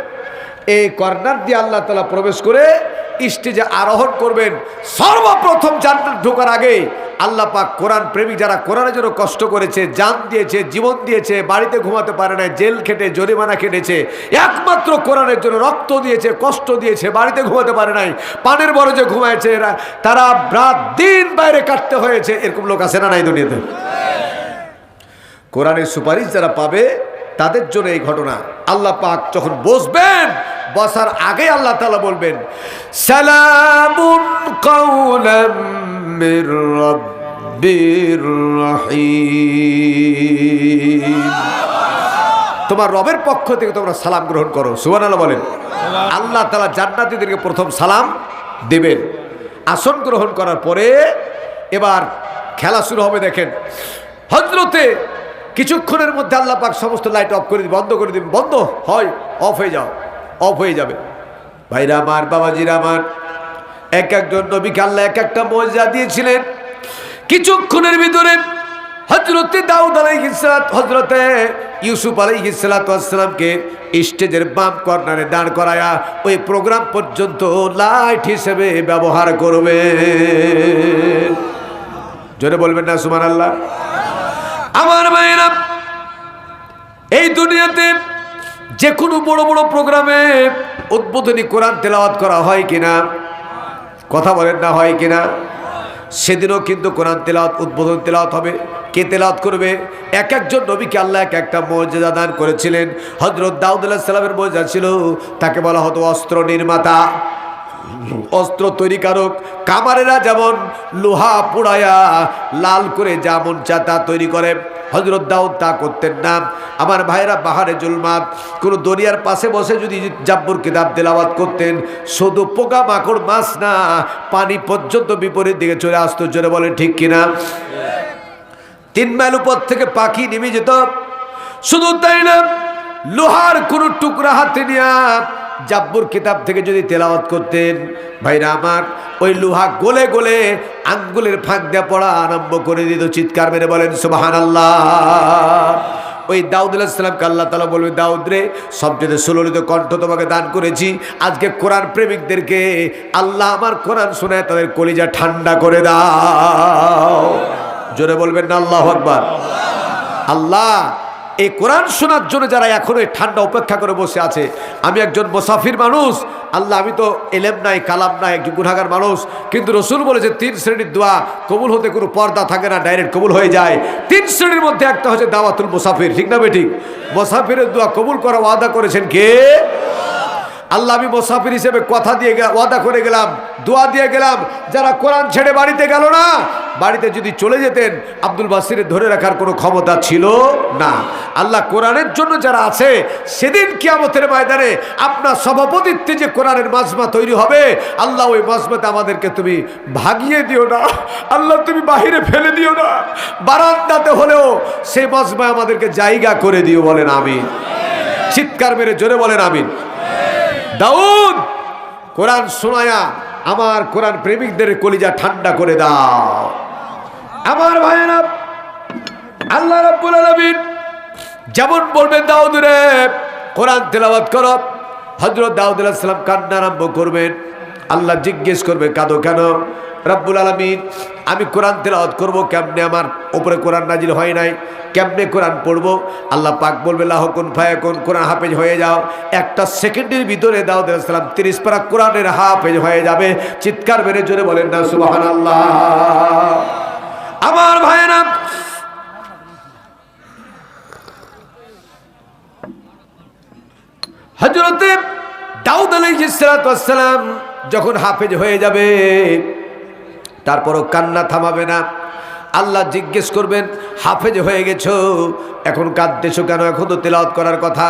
এই কর্নার দিয়ে আল্লাহ তাআলা প্রবেশ করে স্টেজে আরোহণ করবেন। সর্বপ্রথম জান্নাত ঢোকার আগে আল্লাহ পাক কোরআন প্রেমিক যারা কোরআনের জন্য কষ্ট করেছে, জান দিয়েছে, জীবন দিয়েছে, বাড়িতে ঘুমাতে পারে না, জেল খেটে জরিমানা কেটেছে, একমাত্র কোরআনের জন্য রক্ত দিয়েছে, কষ্ট দিয়েছে, বাড়িতে ঘুমাতে পারে নাই, পানের বরজে ঘুমাইছে, তারা রাত দিন বাইরে কাটতে হয়েছে। এরকম লোক আছে না নাই দুনিয়াতে? কোরআনের সুপারিশ যারা পাবে তাদের জন্য এই ঘটনা। আল্লাহ পাক যখন বসবেন, বসার আগে আল্লাহ তাআলা বলবেন সালামুন কাওলাম মির রাব্বির রব্বির রহিম। তোমার রবের পক্ষ থেকে তোমরা সালাম গ্রহণ করো। সুবহানাল্লাহ বলেন। আল্লাহ তাআলা জান্নাতীদেরকে প্রথম সালাম দেবেন। আসন গ্রহণ করার পরে এবার খেলা শুরু হবে। দেখেন হযরতে কিছুক্ষণের মধ্যে আল্লাহ পাক সমস্ত লাইট অফ করে দিবে, বন্ধ করে দিবে। বন্ধ হয়, অফ হয়ে যাও, অফ হয়ে যাবে। ভাইরা আমার, বাবাজিরা আমার, এক একজন নবীকে আল্লাহ এক একটা মর্যাদা দিয়েছিলেন। কিছুক্ষণের ভিতরে হযরতে দাউদ আলাইহিস সালাত, হযরতে ইউসুফ আলাইহিস সালাতু ওয়াস সালামকে স্টেজের বাম কর্নারে দাঁড় করায়া ওই প্রোগ্রাম পর্যন্ত লাইট হিসেবে ব্যবহার করবে। জোরে বলবেন না সুবহানাল্লাহ। আমার ভাইরা, এই দুনিয়াতে যে কোনো বড় বড় প্রোগ্রামে উদ্বোধনী কোরআন তেলাওয়াত করা হয় কিনা? কথা বলেন না, হয় কিনা? সেদিনও কিন্তু কোরআন তেলাওয়াত, উদ্বোধন তেলাওয়াত হবে। কে তেলাওয়াত করবে? এক একজন নবীকে আল্লাহ এক একটা মর্যাদা দান করেছিলেন। হযরত দাউদ আলাইহিস সালামের মর্যাদা ছিল, তাকে বলা হতো অস্ত্র নির্মাতা, অস্ত্র তৈরিকারক। কামারেরা যেমন লোহা পুড়ায়া লাল করে যেমন চাতা তৈরি করে, হযরত দাউদ তা করতেন না। আমার ভাইরা, বাহারে জুলমাত কোনো দরিয়ার পাশে বসে যদি জাব্বুর কিতাব তেলাওয়াত করতেন, শুধু পোকা মাকড় মাছ না, পানি পর্যন্ত বিপরীত দিকে চলে আসতো। জোরে বলেন ঠিক কিনা? 3 মাইল উপর থেকে পাখি নেমে যেত। শুধু তাই না, লোহার কোনো টুকরা হাতে নিয়ে জাব্বুর কিতাব থেকে যদি তেলাওয়াত করতেন, ভাইরা আমার, ওই লোহা গলে গলে আঙ্গুলের ফাঁক দিয়ে পড়া আরম্ভ করে দিত। চিৎকার মেরে বলেন সুবহানাল্লাহ। ওই দাউদ আলাইহিস সালামকে আল্লাহ তাআলা বলবে, দাউদ রে, সবচেয়ে সুললিত কণ্ঠ তোমাকে দান করেছি। আজকে কোরআন প্রেমিকদেরকে আল্লাহ আমার কোরআন শোনায় তাদের কলিজা ঠান্ডা করে দাও। জোরে বলবেন না আল্লাহু আকবার। আল্লাহ এই কোরআন শোনার জন্য যারা এখনো এই ঠান্ডা অপেক্ষা করে বসে আছে, আমি একজন মুসাফির মানুষ, আল্লাহ আমি তো এলেম নাই, কালাম নাই, একজন গুনাহগার মানুষ, কিন্তু রসুল বলেছে 3 শ্রেণীর দোয়া কবুল হতে কোনো পর্দা থাকে না, ডাইরেক্ট কবুল হয়ে যায়। 3 শ্রেণীর মধ্যে একটা হচ্ছে দাওয়াতুল মুসাফির। ঠিক না বেঠিক? মুসাফিরের দোয়া কবুল করা ওয়াদা করেছেন কে? আল্লাহ। আমি মুসাফির হিসেবে কথা দিয়ে ওয়াদা করে গেলাম, দোয়া দিয়ে গেলাম, যারা কোরআন ছেড়ে বাড়িতে গেল না, বাড়িতে যদি চলে যেতেন আব্দুল বাসিরের ধরে রাখার কোনো ক্ষমতা ছিল না। আল্লাহ কোরআনের জন্য যারা আছে, সেদিন কিয়ামতের ময়দানে আপনার সভাপতিত্বে যে কোরআনের মাজমা তৈরি হবে, আল্লাহ ওই মাজমাতে আমাদেরকে তুমি ভাগিয়ে দিও না, আল্লাহ তুমি বাহিরে ফেলে দিও না, বারান্দাতে হলেও সেই মাজমায় আমাদেরকে জায়গা করে দিও। বলেন আমিন। চিৎকার মেরে জোরে বলেন আমিন। দাউদ কোরআন শোনায়া আমার কোরআন প্রেমিকদের কলিজা ঠান্ডা করে দাও। আমার ভাইয়েরা, আল্লাহ রাব্বুল আলামিন যেমন বলবেন, দাউদ রে কোরআন তেলাওয়াত করো, হযরত দাউদ আলাইহিস সালাম কান্না আরম্ভ করবেন। আল্লাহ জিজ্ঞেস করবে, কাঁদো কেন? রব্বুল আলামিন, আমি কোরআন তেলাওয়াত করব কেমনে? আমার উপরে কোরআন নাজিল হয় নাই, কেমনে কোরআন পড়বো? আল্লাহ পাক বলবে, লা হুকুন ফায়াকুন, কোরআন হাফেজ হয়ে যাও। একটা সেকেন্ডের ভিতরে দাউদ আলাইহিস সালাম 30 পারা কোরআনের হাফেজ হয়ে যাবে। চিৎকার মেরে জোরে বলেন না সুবহানাল্লাহ। আমার ভাইয়েরা, হযরতে দাউদ আলাইহিস সালাম যখন হাফেজ হয়ে যাবে, তারপরও কান্না থামাবে না। আল্লাহ জিজ্ঞেস করবেন, হাফেজ হয়ে গেছো, এখন কাঁদতেছো কেন? এখন তো তেলাওয়াত করার কথা।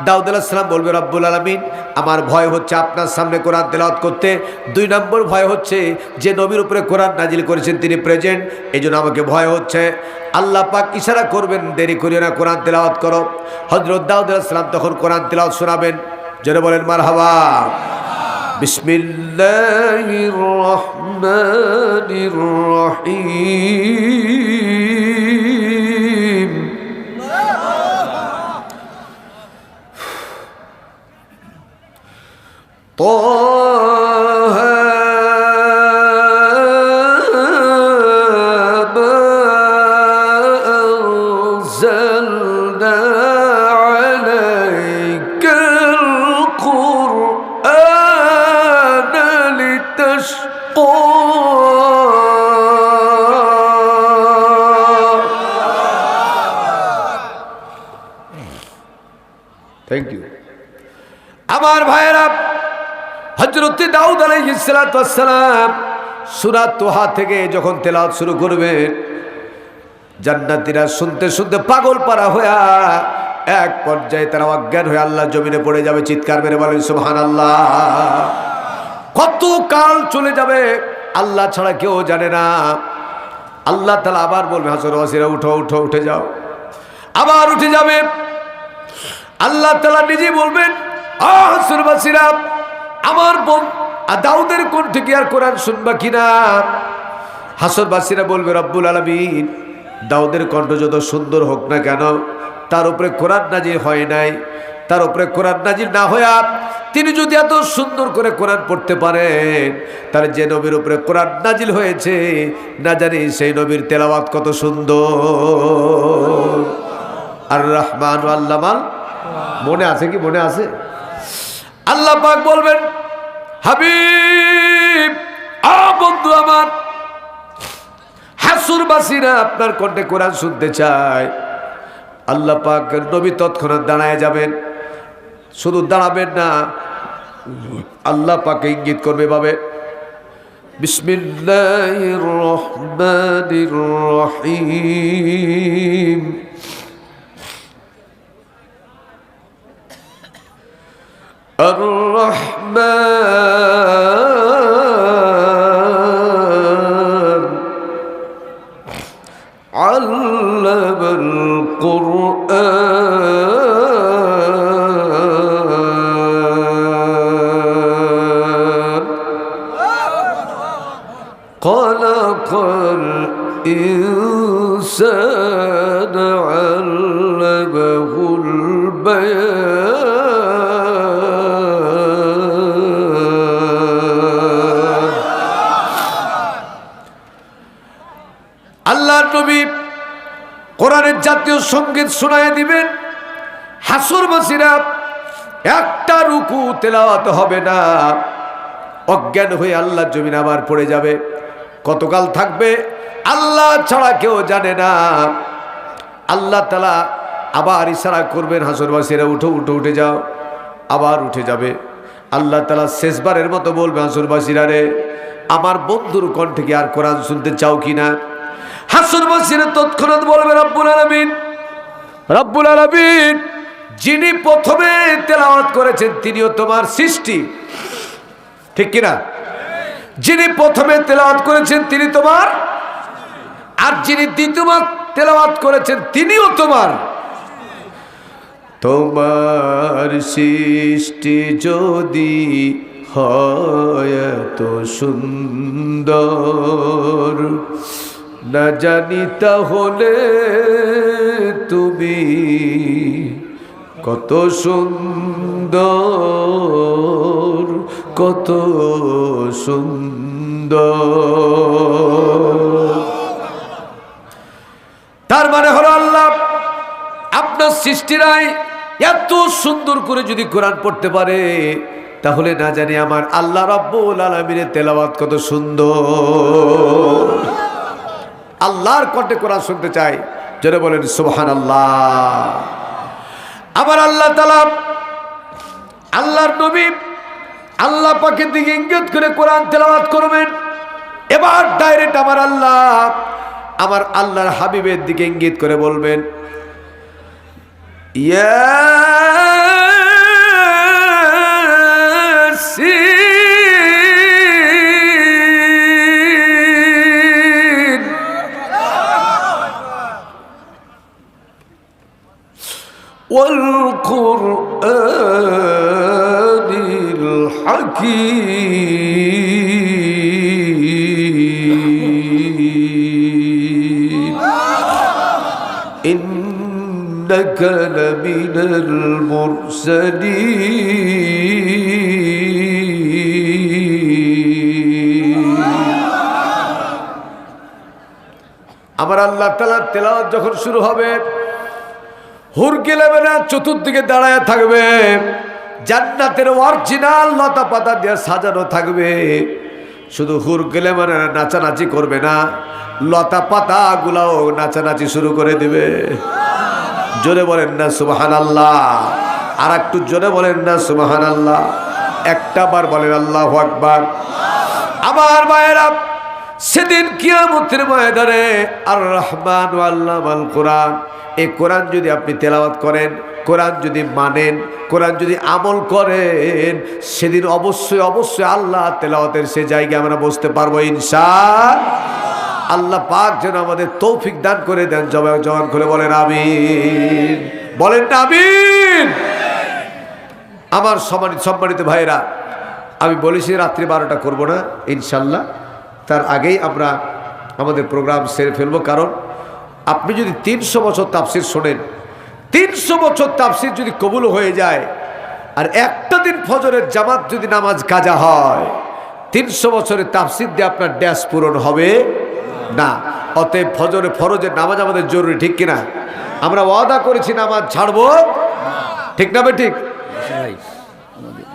দাউদ আলাইহিস সালাম বলবে, রব্বুল আলামিন, আমার ভয় হচ্ছে আপনার সামনে কোরআন তেলাওয়াত করতে। 2 নম্বর ভয় হচ্ছে যে নবীর উপরে কোরআন নাজিল করেছেন তিনি প্রেজেন্ট, এই জন্য আমাকে ভয় হচ্ছে। আল্লাহ পাক ইশারা করবেন, দেরি করিও না, কোরআন তেলাওয়াত করো। হযরত দাউদ আলাইহিস সালাম তখন কোরআন তেলাওয়াত শোনাবেন। যারা বলেন মারহাবা। বিসমিল্লাহির রহমানির রহিম। طه ما أنزلنا عليك القرآن لتشقى Thank you. আমার ভাইয়েরা, হযরত দাউদ আলাইহিস সালাম সূরা তোহা থেকে যখন তেলাওয়াত শুরু করবেন, জান্নাতীরা শুনতে শুনতে পাগল পারা হয়ে এক পর্যায়ে তারা অজ্ঞান হয়ে আল্লাহ জমিনে পড়ে যাবে। চিৎকার মেরে বলেন সুবহানাল্লাহ। কত কাল চলে যাবে আল্লাহ ছাড়া কেউ জানে না। আল্লাহ তাআলা আবার বলবে হাসরবাসীরা উঠো উঠো উঠে যাও, আবার উঠে যাবে। আল্লাহ তাআলা নিজে বলবেন হাসরবাসীরা আমার বোন দাউদের কণ্ঠে কি আর কোরআন শুনবা কিনা? হাসরবাসীরা বলবে রব্বুল আলামিন দাউদের কণ্ঠ যত সুন্দর হোক না কেন, তার উপরে কোরআন নাজিল হয় নাই। তার উপরে কোরআন নাজিল না হইয়া তিনি যদি এত সুন্দর করে কোরআন পড়তে পারেন, তাহলে যে নবীর উপরে কোরআন নাজিল হয়েছে না জানি সেই নবীর তেলাওয়াত কত সুন্দর। আর রহমান আল্লামাল, মনে আছে কি? মনে আছে? আল্লাহ পাক বলবেন হাবিব বন্ধু আমার, হাসরবাসীরা আপনার কণ্ঠে কোরআন শুনতে চায়। আল্লাহ পাক নবী তৎক্ষণাৎ দাঁড়ায় যাবেন। শুধু দাঁড়াবেন না, আল্লাহ পাক ইঙ্গিত করবে ভাবে বিসমিল্লাহির রহমানির রহিম আর রহমান আল্লামাল কুরআন খালাকাল ইনসানা আল্লামাহুল বায়ান। আল্লাহর নবী কোরআনের জাতীয় সঙ্গীত শোনায় দিবেন। হাসরবাসীরা একটা রুকু তেলাওয়াত হবে না, অজ্ঞান হয়ে আল্লাহ জমিন আবার পড়ে যাবে। কতকাল থাকবে আল্লাহ ছাড়া কেউ জানে না। আল্লাহ তাআলা আবার ইশারা করবেন হাসরবাসীরা উঠো উঠো উঠে যাও, আবার উঠে যাবে। আল্লাহ তাআলা শেষবারের মতো বলবে হাসরবাসীরা রে আমার বন্ধুর কণ্ঠে কি আর কোরআন শুনতে চাও কিনা? হাসরবাসীরা তৎক্ষণাৎ বলবে রব্বুল আলামিন, রব্বুল আলামিন যিনি প্রথমে তেলাওয়াত করেছেন তিনিও তোমার সৃষ্টি, ঠিক কিনা? যিনি প্রথমে তেলাওয়াত করেছেন তিনি তোমার, আর যিনি দ্বিতীয়বার তেলাওয়াত করেছেন তিনিও তোমার। তোমার সৃষ্টি যদি হয় তো সুন্দর, না জানি তাহলে তুমি কত সুন্দর, কত সুন্দর। তার মানে হলো আল্লাহ আপনার সৃষ্টিরাই এত সুন্দর করে যদি কোরআন পড়তে পারে, তাহলে না জানি আমার আল্লাহ রাব্বুল আলামিনের তেলাওয়াত কত সুন্দর। আল্লাহর কণ্ঠে কোরআন শুনতে চাই, যারা বলেন সুবহানাল্লাহ। আবার আল্লাহ তাআলা আল্লাহর নবী আল্লাহ পাকের দিকে ইঙ্গিত করে কোরআন তেলাওয়াত করবেন। এবার ডাইরেক্ট আমার আল্লাহর হাবিবের দিকে ইঙ্গিত করে বলবেন ইয়াসিন ওয়াল কুরআনিল হাকীম ইন্নাকা লামিনাল মুরসালিন। আমার আল্লাহ তাআলার তেলাওয়াত যখন শুরু হবে, হুরগিলেবেনা চতুর্দিকে দাঁড়ায় থাকবে, জান্নাতের অরিজিনাল লতা পাতা দিয়ে সাজানো থাকবে। শুধু হুরগিলেবেনা নাচানাচি করবে না, লতা পাতা গুলাও নাচানাচি শুরু করে দিবে। জোরে বলেন না সুবহানাল্লাহ। আর একটু জোরে বলেন না সুবহানাল্লাহ। একটা বার বলেন আল্লাহু আকবার। আমার ভাইয়েরা সেদিন কিয়ামতের ময়দানে আর রহমান আল্লামাল কোরআন, এই কোরআন যদি আপনি তেলাওয়াত করেন, কোরআন যদি মানেন, কোরআন যদি আমল করেন, সেদিন অবশ্যই অবশ্যই আল্লাহ তেলাওয়াতের সে জায়গায় আমরা বসতে পারবো ইনশাআল্লাহ। আল্লাহ পাক যেন আমাদের তৌফিক দান করে দেন। জবান খুলে বলেন আমিন, বলেন না আমিন। আমার সম্মানিত ভাইরা, আমি বলেছি রাত্রি 12টা করব না ইনশাল্লাহ, তার আগেই আমরা আমাদের প্রোগ্রাম সেরে ফেলবো। কারণ আপনি যদি 300 বছর তাফসির শোনেন, 300 বছর তাফসির যদি কবুল হয়ে যায়, আর একটা দিন ফজরের জামাত যদি নামাজ কাজা হয়, 300 বছরের তাফসির দিয়ে আপনার ড্যাশ পূরণ হবে না। অতএব ফরজের নামাজ আমাদের জরুরি, ঠিক কিনা? আমরা ওয়াদা করেছি নামাজ ছাড়বো, ঠিক না? ঠিক। ভাই আমাদের